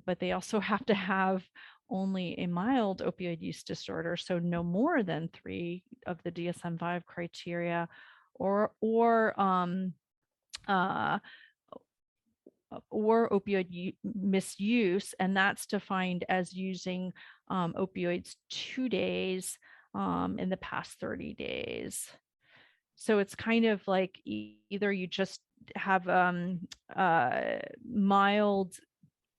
But they also have to have only a mild opioid use disorder, so no more than 3 of the DSM-5 criteria, or opioid misuse, and that's defined as using opioids 2 days in the past 30 days. So it's kind of like either you just have mild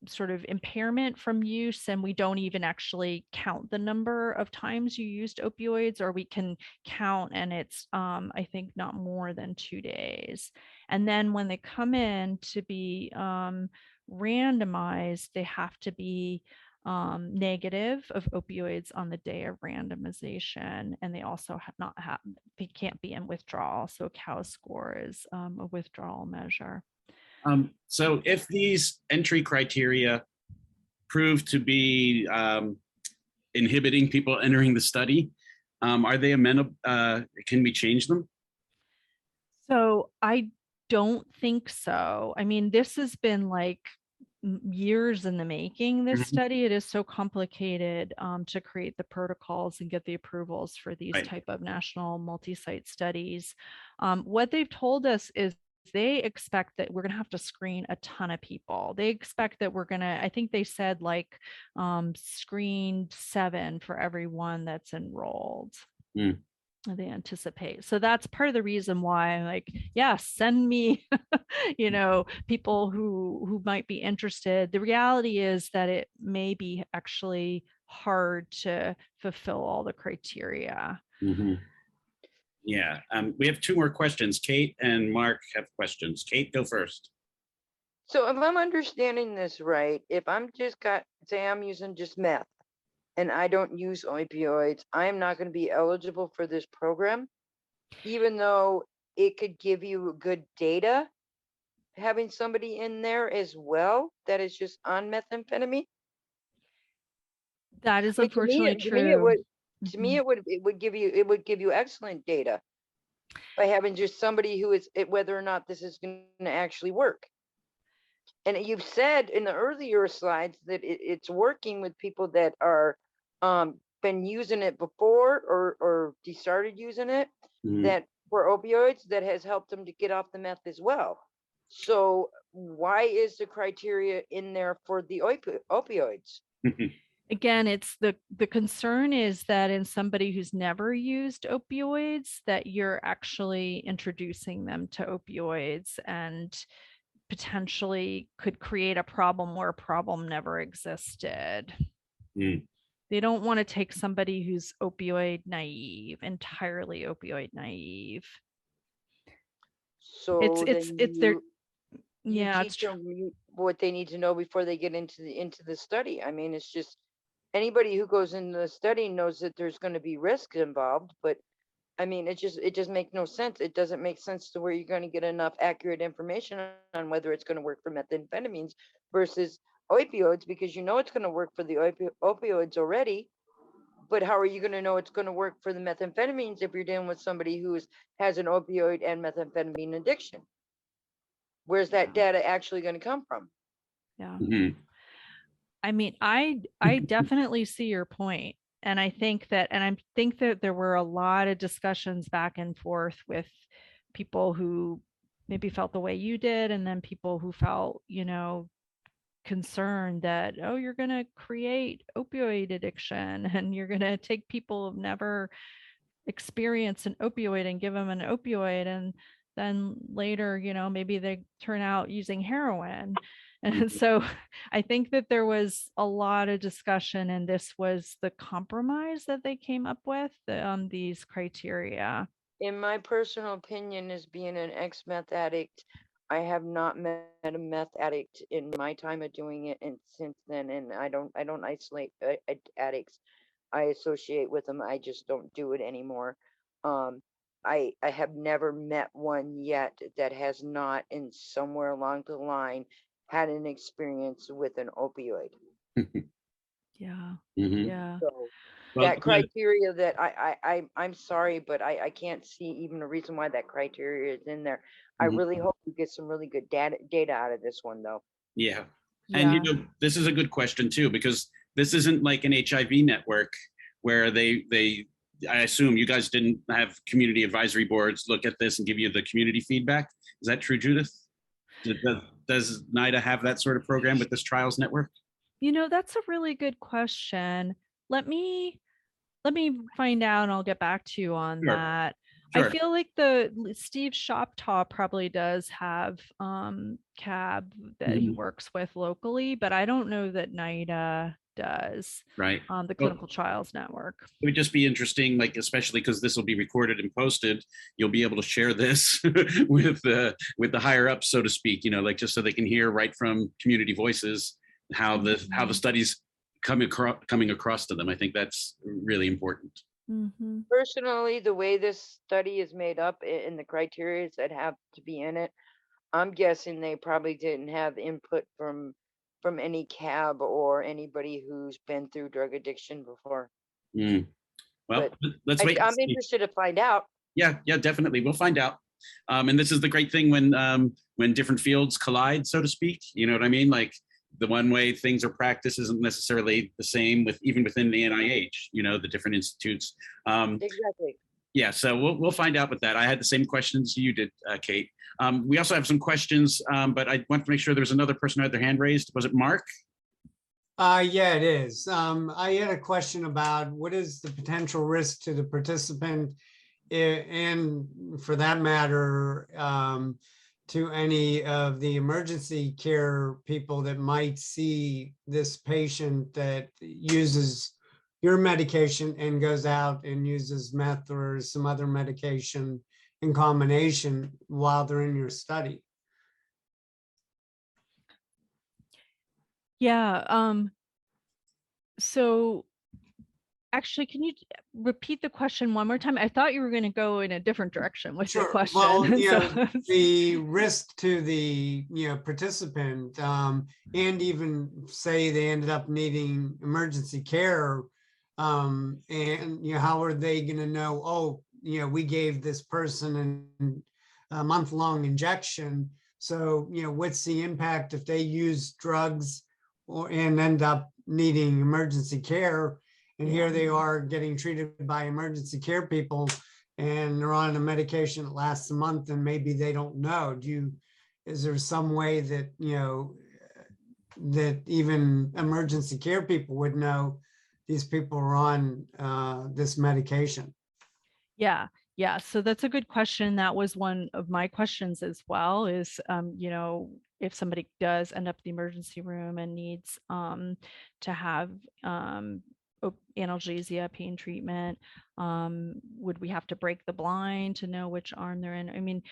sort of impairment from use, and we don't even actually count the number of times you used opioids, or we can count and it's I think not more than 2 days. And then when they come in to be randomized, they have to be negative of opioids on the day of randomization, and they also they can't be in withdrawal. So COWS score is a withdrawal measure. So if these entry criteria prove to be inhibiting people entering the study, are they amenable? Can we change them? So I don't think so. I mean, this has been like years in the making, this study. It is so complicated to create the protocols and get the approvals for these type of national multi-site studies. What they've told us is they expect that we're going to have to screen a ton of people. They expect that we're going to, I think they said like screen 7 for every one that's enrolled. They anticipate. So that's part of the reason why, like, yeah, send me, you know, people who might be interested. The reality is that it may be actually hard to fulfill all the criteria. Yeah, we have 2 more questions. Kate and Mark have questions. Kate, go first. So if I'm understanding this right, if I'm say I'm using just meth and I don't use opioids, I'm not going to be eligible for this program, even though it could give you good data, having somebody in there as well that is just on methamphetamine. That is unfortunately true. To me, it would give you excellent data by having just somebody who is whether or not this is going to actually work. And you've said in the earlier slides that it's working with people that are been using it before or started using it, that for opioids, that has helped them to get off the meth as well. So why is the criteria in there for the opioids? Again, it's the concern is that in somebody who's never used opioids, that you're actually introducing them to opioids and potentially could create a problem where a problem never existed. Mm. They don't want to take somebody who's opioid naive, entirely opioid naive. So It's their, you yeah, it's teach them what they need to know before they get into the study. I mean, it's just anybody who goes into the study knows that there's going to be risk involved, but I mean, it just makes no sense. It doesn't make sense to where you're going to get enough accurate information on whether it's going to work for methamphetamines versus opioids, because you know it's going to work for the opioids already. But how are you going to know it's going to work for the methamphetamines if you're dealing with somebody who has an opioid and methamphetamine addiction? Where's that data actually going to come from? yeah. Mhm. I mean, I definitely see your point. And I think that there were a lot of discussions back and forth with people who maybe felt the way you did, and then people who felt, concerned that, oh, you're going to create opioid addiction and you're going to take people who've never experienced an opioid and give them an opioid. And then later, maybe they turn out using heroin. And so I think that there was a lot of discussion, and this was the compromise that they came up with, these criteria. In my personal opinion, as being an ex-meth addict, I have not met a meth addict in my time of doing it, and since then, and I don't isolate addicts. I associate with them. I just don't do it anymore. Um, I have never met one yet that has not, in somewhere along the line, had an experience with an opioid. Yeah. Mhm. Yeah. So Well, that criteria that I'm sorry, but I can't see even a reason why that criteria is in there. I Mhm. really hope you get some really good data out of this one, though. Yeah. And Yeah. this is a good question too, because this isn't like an HIV network where I assume you guys didn't have community advisory boards look at this and give you the community feedback. Is that true, Judith? Does NIDA have that sort of program with this trials network? That's a really good question. Let me find out and I'll get back to you on Sure. that. Sure. I feel like the Steve Shoptaw probably does have CAB that he works with locally, but I don't know that NIDA does. Right. The Well, Clinical Trials Network. it would just be interesting, like especially because this will be recorded and posted. You'll be able to share this with the higher ups, so to speak. Like just so they can hear right from community voices how the studies coming across to them. I think that's really important. Mm-hmm. Personally, the way this study is made up and the criteria that have to be in it, I'm guessing they probably didn't have input from any CAB or anybody who's been through drug addiction before. Mm. Well, But let's wait. and I'm see. interested to find out. Yeah, definitely. We'll find out. And this is the great thing when different fields collide, so to speak. You know what I mean? Like the one way things are practiced isn't necessarily the same even within the NIH. The different institutes. Exactly. Yeah, so we'll find out with that. I had the same questions you did, Kate. We also have some questions, but I want to make sure there was another person who had their hand raised. Was it Mark? Yeah, it is. I had a question about what is the potential risk to the participant, and for that matter, to any of the emergency care people that might see this patient that uses your medication and goes out and uses meth or some other medication in combination while they're in your study. Yeah. So actually, can you repeat the question one more time? I thought you were going to go in a different direction with your question. Well, So- the risk to the participant, and even say they ended up needing emergency care, and how are they going to know? Oh, we gave this person a month-long injection. So what's the impact if they use drugs and end up needing emergency care? And here they are getting treated by emergency care people, and they're on a medication that lasts a month, and maybe they don't know. Is there some way that that even emergency care people would know these people are on this medication. Yeah, yeah. So that's a good question. That was one of my questions as well is, if somebody does end up in the emergency room and needs to have analgesia, pain treatment, would we have to break the blind to know which arm they're in? I mean,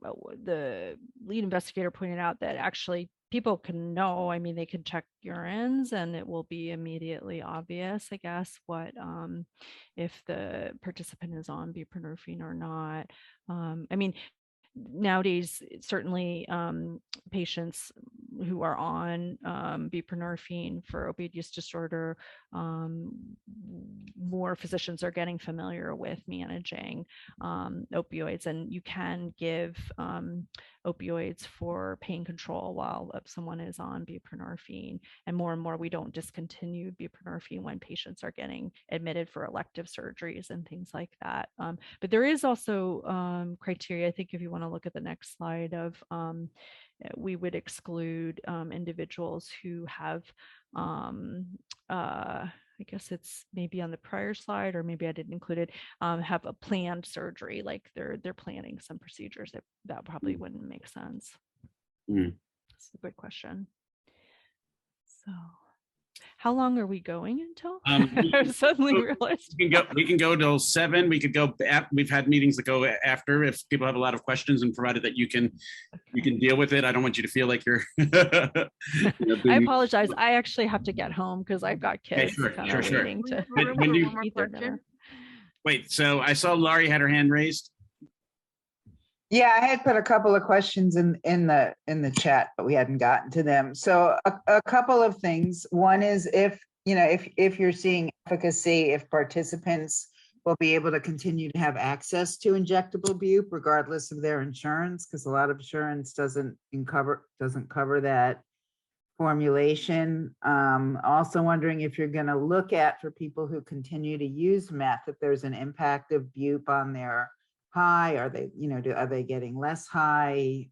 the lead investigator pointed out that actually people can know, I mean, they can check urines and it will be immediately obvious, I guess, what if the participant is on buprenorphine or not. I mean, nowadays, certainly patients who are on buprenorphine for opioid use disorder, more physicians are getting familiar with managing opioids, and you can give opioids for pain control while someone is on buprenorphine. And more, we don't discontinue buprenorphine when patients are getting admitted for elective surgeries and things like that. But there is also criteria, I think if you want to look at the next slide, of we would exclude individuals who have I guess it's maybe on the prior slide, or maybe I didn't include it, have a planned surgery, like they're planning some procedures that probably wouldn't make sense. That's a good question. So how long are we going until? I suddenly realized. We can go till 7. We could go. We've had meetings that go after if people have a lot of questions, and provided that you can deal with it. I don't want you to feel like you're. I apologize. I actually have to get home because I've got kids sure. waiting to eat their dinner. Wait. So I saw Laurie had her hand raised. Yeah, I had put a couple of questions in the chat, but we hadn't gotten to them. So a couple of things. One is if you're seeing efficacy, if participants will be able to continue to have access to injectable bupe regardless of their insurance, because a lot of insurance doesn't cover that formulation. Also wondering if you're going to look at, for people who continue to use meth, if there's an impact of bupe on their high. Are they, are they getting less high?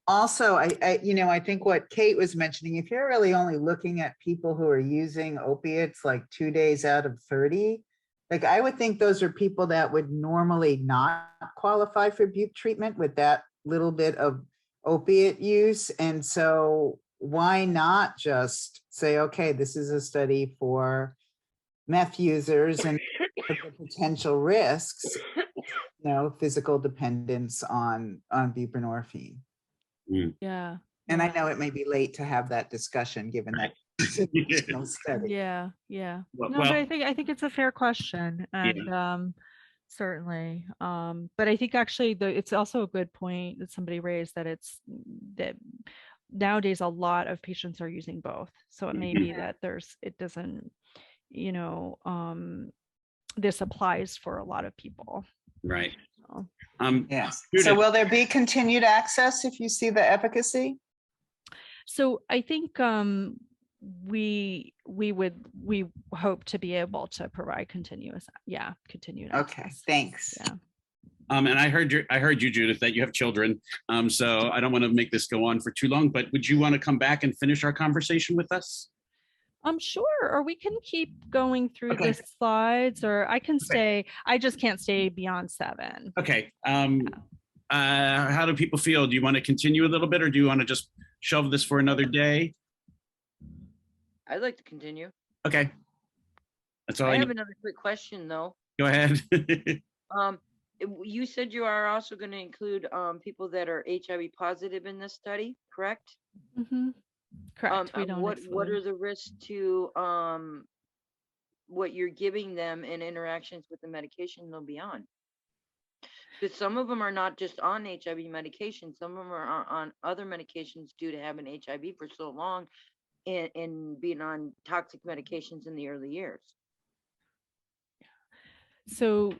Also, I think what Kate was mentioning, if you're really only looking at people who are using opiates like 2 days out of 30, like I would think those are people that would normally not qualify for bupe treatment with that little bit of opiate use. And so why not just say, okay, this is a study for meth users and the potential risks, physical dependence on buprenorphine. Yeah. And I know it may be late to have that discussion, given that study. Yeah. Well, No, but I think it's a fair question, and certainly. But I think actually it's also a good point that somebody raised, that nowadays a lot of patients are using both. So it may be that it doesn't, this applies for a lot of people. Right. So. Yes. Judith. So will there be continued access if you see the efficacy? So I think we hope to be able to provide continued access. Okay, thanks. Yeah. And I heard you, Judith, that you have children. So I don't want to make this go on for too long, but would you want to come back and finish our conversation with us? Sure. Or we can keep going through the slides, or I can stay. I just can't stay beyond 7. Okay. How do people feel? Do you want to continue a little bit, or do you want to just shelve this for another day? I'd like to continue. Okay. That's all I have another quick question though. Go ahead. You said you are also going to include people that are HIV positive in this study, correct? Mm-hmm. Correct. What are the risks to what you're giving them in interactions with the medication they'll be on? Because some of them are not just on HIV medication, some of them are on other medications due to having HIV for so long and being on toxic medications in the early years. So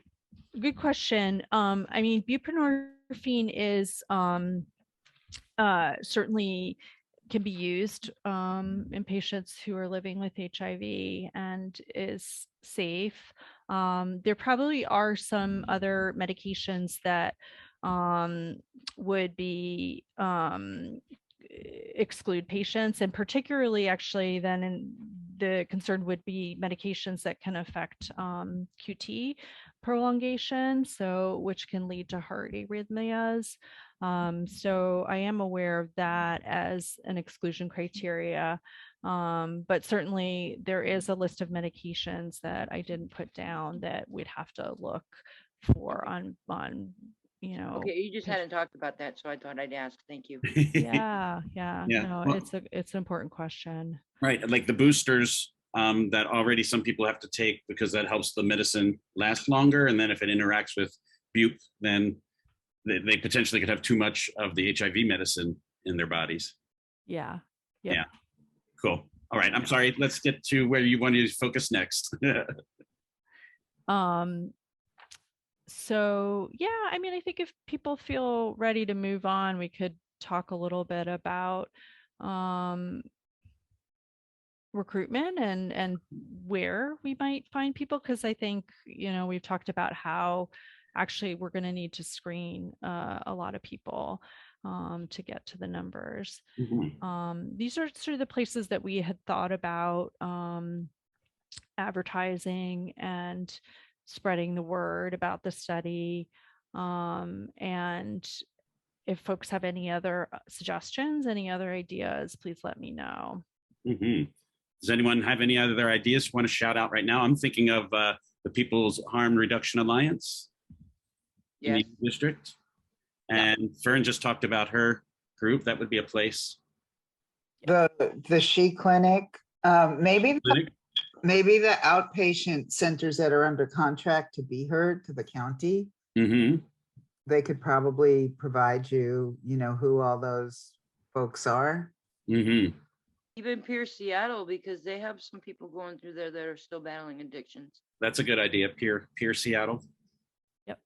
good question. I mean, buprenorphine is certainly can be used in patients who are living with HIV and is safe. There probably are some other medications that would be exclude patients, and particularly actually then the concern would be medications that can affect QT prolongation, so which can lead to heart arrhythmias. So I am aware of that as an exclusion criteria. But certainly there is a list of medications that I didn't put down that we'd have to look for on Okay, you just hadn't talked about that, so I thought I'd ask. Thank you. yeah. Yeah, No, well- it's an important question. Right, like the boosters that already some people have to take because that helps the medicine last longer. And then if it interacts with bup, then they potentially could have too much of the HIV medicine in their bodies. Yeah. Yep. Yeah. Cool. All right. I'm sorry. Let's get to where you wanted to focus next. So yeah, I mean, I think if people feel ready to move on, we could talk a little bit about recruitment and where we might find people, because I think, we've talked about how actually we're going to need to screen a lot of people to get to the numbers. Mhm. These are sort of the places that we had thought about advertising and spreading the word about the study. And if folks have any other suggestions, any other ideas, please let me know. Mhm. Does anyone have any other ideas you want to shout out right now? I'm thinking of the People's Harm Reduction Alliance in Yes. the district. Yeah. And Fern just talked about her group. That would be a place. The She Clinic, maybe Clinic? the outpatient centers that are under contract to be heard to the county, Mm-hmm. they could probably provide you, who all those folks are. Mm-hmm. Even Pierce, Seattle, because they have some people going through there that are still battling addictions. That's a good idea. Peer Seattle. Yep,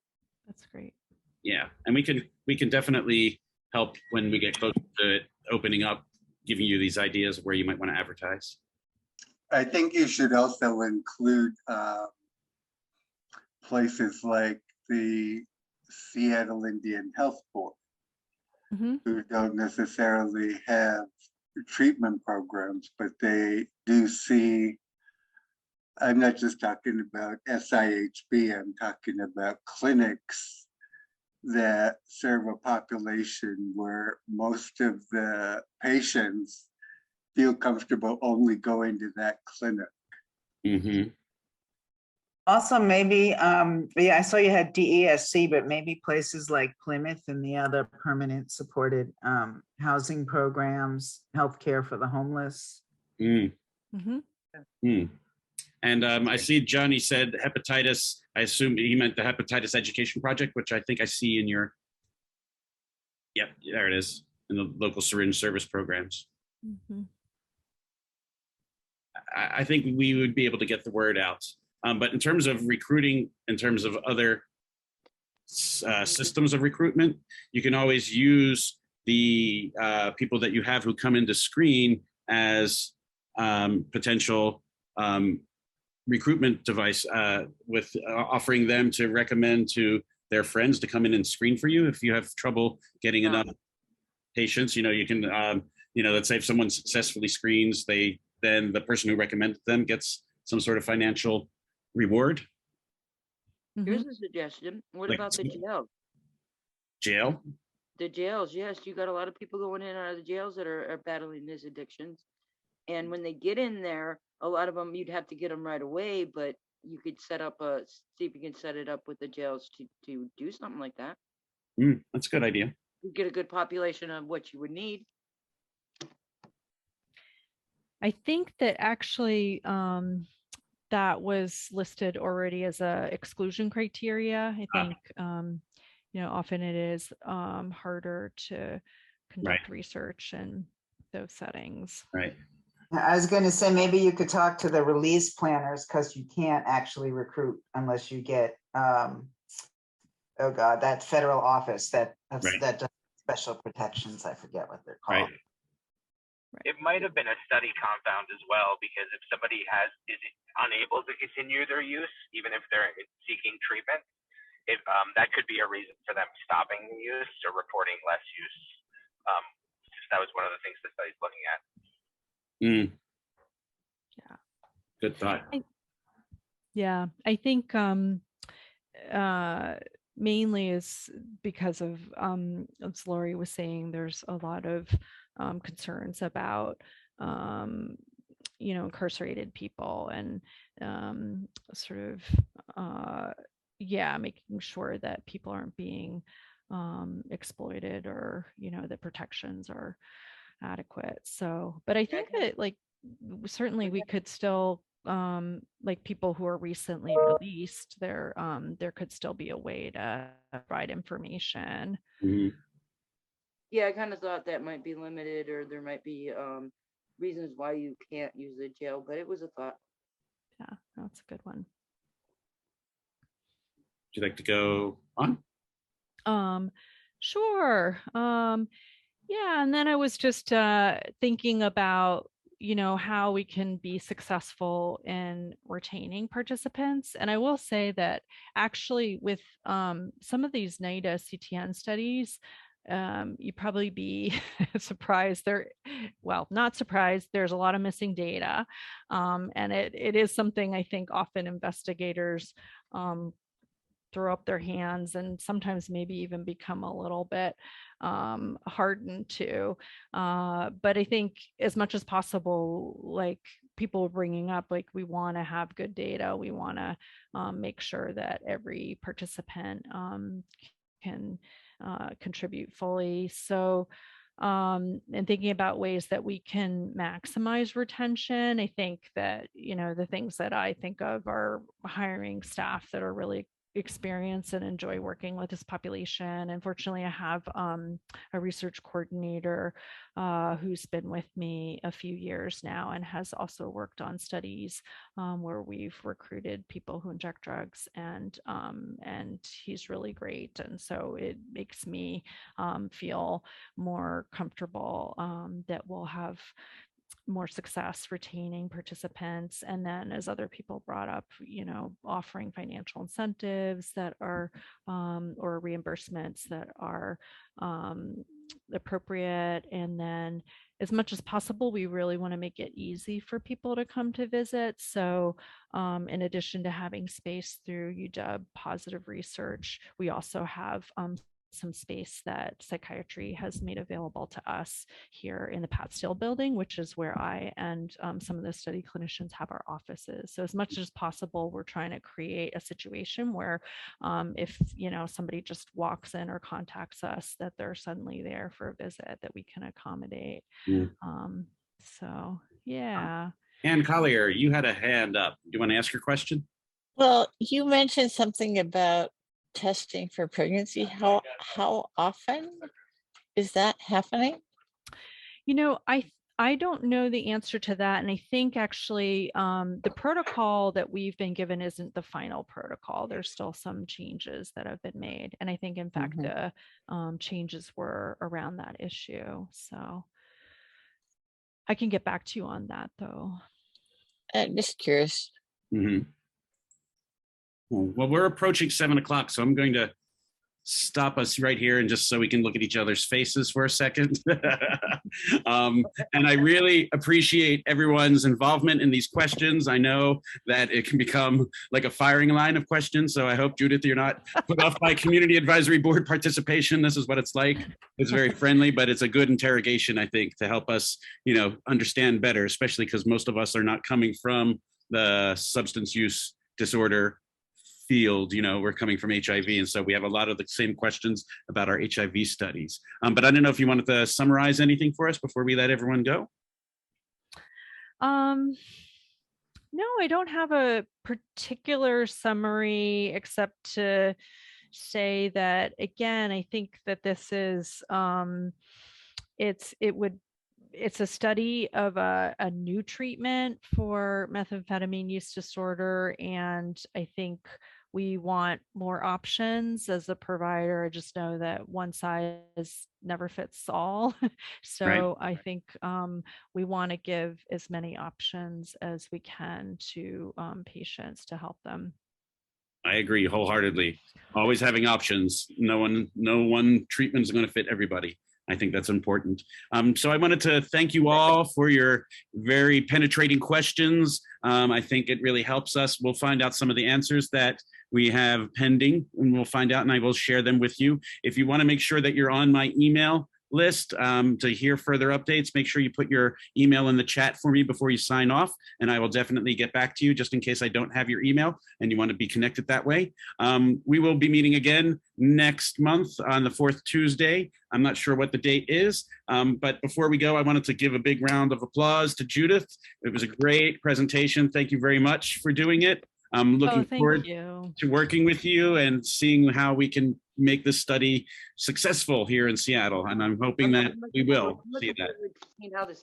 that's great. Yeah, and we can definitely help when we get close to it opening up, giving you these ideas of where you might want to advertise. I think you should also include places like the Seattle Indian Health Board, Mhm. who don't necessarily have treatment programs, but they do see, I'm not just talking about SIHB, I'm talking about clinics that serve a population where most of the patients feel comfortable only going to that clinic. Mm-hmm. Also, maybe, I saw you had DESC, but maybe places like Plymouth and the other permanent supported housing programs, healthcare for the homeless. Mm. Mhm. Mm. And I see Johnny said hepatitis. I assume he meant the hepatitis education project, which I think I see in your. Yep, there it is in the local syringe service programs. Mhm. I think we would be able to get the word out. But in terms of recruiting, in terms of other systems of recruitment, you can always use the people that you have who come in to screen as potential recruitment device with offering them to recommend to their friends to come in and screen for you. If you have trouble getting enough patients, you can, let's say if someone successfully screens, then the person who recommended them gets some sort of financial reward. Here's a suggestion. What Like about the jails? Jail? The jails, yes, you got a lot of people going in and out of the jails that are battling these addictions. And when they get in there, a lot of them, you'd have to get them right away, but you could see if you can set it up with the jails to do something like that. That's a good idea. You get a good population of what you would need. I think that actually that was listed already as a exclusion criteria. I think often it is harder to conduct research in those settings. Right. I was going to say, maybe you could talk to the release planners, because you can't actually recruit unless you get, that federal office that does special protections. I forget what they're called. Right. It might have been a study compound as well, because if somebody is unable to continue their use, even if they're seeking treatment, if that could be a reason for them stopping the use or reporting less use. Just that was one of the things the study's looking at. Yeah. Good thought. Yeah, I think mainly is because of, as Lori was saying, there's a lot of concerns about, incarcerated people and sort of, yeah, making sure that people aren't being exploited or, the protections are adequate. So, but I think that like certainly we could still like people who are recently released, there could still be a way to provide information. Mhm. Yeah, I kind of thought that might be limited, or there might be reasons why you can't use the jail, but it was a thought. Yeah, that's a good one. Would you like to go on? Sure. Yeah, and then I was just thinking about, how we can be successful in retaining participants. And I will say that actually with some of these NIDA CTN studies, you'd probably be surprised not surprised, there's a lot of missing data. And it is something I think often investigators throw up their hands and sometimes maybe even become a little bit hardened to. But I think as much as possible, like people bringing up, like we want to have good data. We want to make sure that every participant can contribute fully. So, and thinking about ways that we can maximize retention, I think that, the things that I think of are hiring staff that are really experienced and enjoy working with this population. And fortunately, I have a research coordinator who's been with me a few years now and has also worked on studies where we've recruited people who inject drugs, and he's really great. And so it makes me feel more comfortable that we'll have more success retaining participants. And then as other people brought up, offering financial incentives that are or reimbursements that are appropriate. And then as much as possible, we really want to make it easy for people to come to visit. So in addition to having space through UW Positive Research, we also have some space that psychiatry has made available to us here in the Pat Steele building, which is where I and some of the study clinicians have our offices. So as much as possible, we're trying to create a situation where if somebody just walks in or contacts us, that they're suddenly there for a visit that we can accommodate. So yeah. Ann Collier, you had a hand up. Do you want to ask your question? Well, you mentioned something about testing for pregnancy. How often is that happening? I don't know the answer to that. And I think actually the protocol that we've been given isn't the final protocol. There's still some changes that have been made. And I think in fact, the changes were around that issue. So I can get back to you on that though. Just curious. Mm-hmm. Well, we're approaching 7 o'clock, so I'm going to stop us right here and just so we can look at each other's faces for a second. And I really appreciate everyone's involvement in these questions. I know that it can become like a firing line of questions, so I hope, Judith, you're not put off by Community Advisory Board participation. This is what it's like. It's very friendly, but it's a good interrogation, I think, to help us, understand better, especially because most of us are not coming from the substance use disorder field. We're coming from HIV, and so we have a lot of the same questions about our HIV studies. But I don't know if you wanted to summarize anything for us before we let everyone go. No, I don't have a particular summary except to say that again, I think that this is it's a study of a new treatment for methamphetamine use disorder. And I think we want more options as a provider. I just know that one size never fits all. So right. I think we want to give as many options as we can to patients to help them. I agree wholeheartedly. Always having options. No one treatment is going to fit everybody. I think that's important. So I wanted to thank you all for your very penetrating questions. I think it really helps us. We'll find out some of the answers that we have pending, and we'll find out, and I will share them with you. If you want to make sure that you're on my email list to hear further updates, make sure you put your email in the chat for me before you sign off, and I will definitely get back to you just in case I don't have your email and you want to be connected that way. We will be meeting again next month on the 4th Tuesday. I'm not sure what the date is, but before we go, I wanted to give a big round of applause to Judith. It was a great presentation. Thank you very much for doing it. I'm looking forward to working with you and seeing how we can make this study successful here in Seattle. And I'm hoping that we will see that.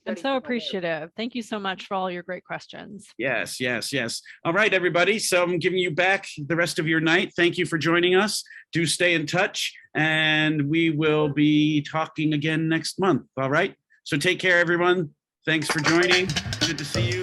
I'm so appreciative. Thank you so much for all your great questions. Yes, yes, yes. All right, everybody. So I'm giving you back the rest of your night. Thank you for joining us. Do stay in touch, and we will be talking again next month. All right. So take care, everyone. Thanks for joining. Good to see you.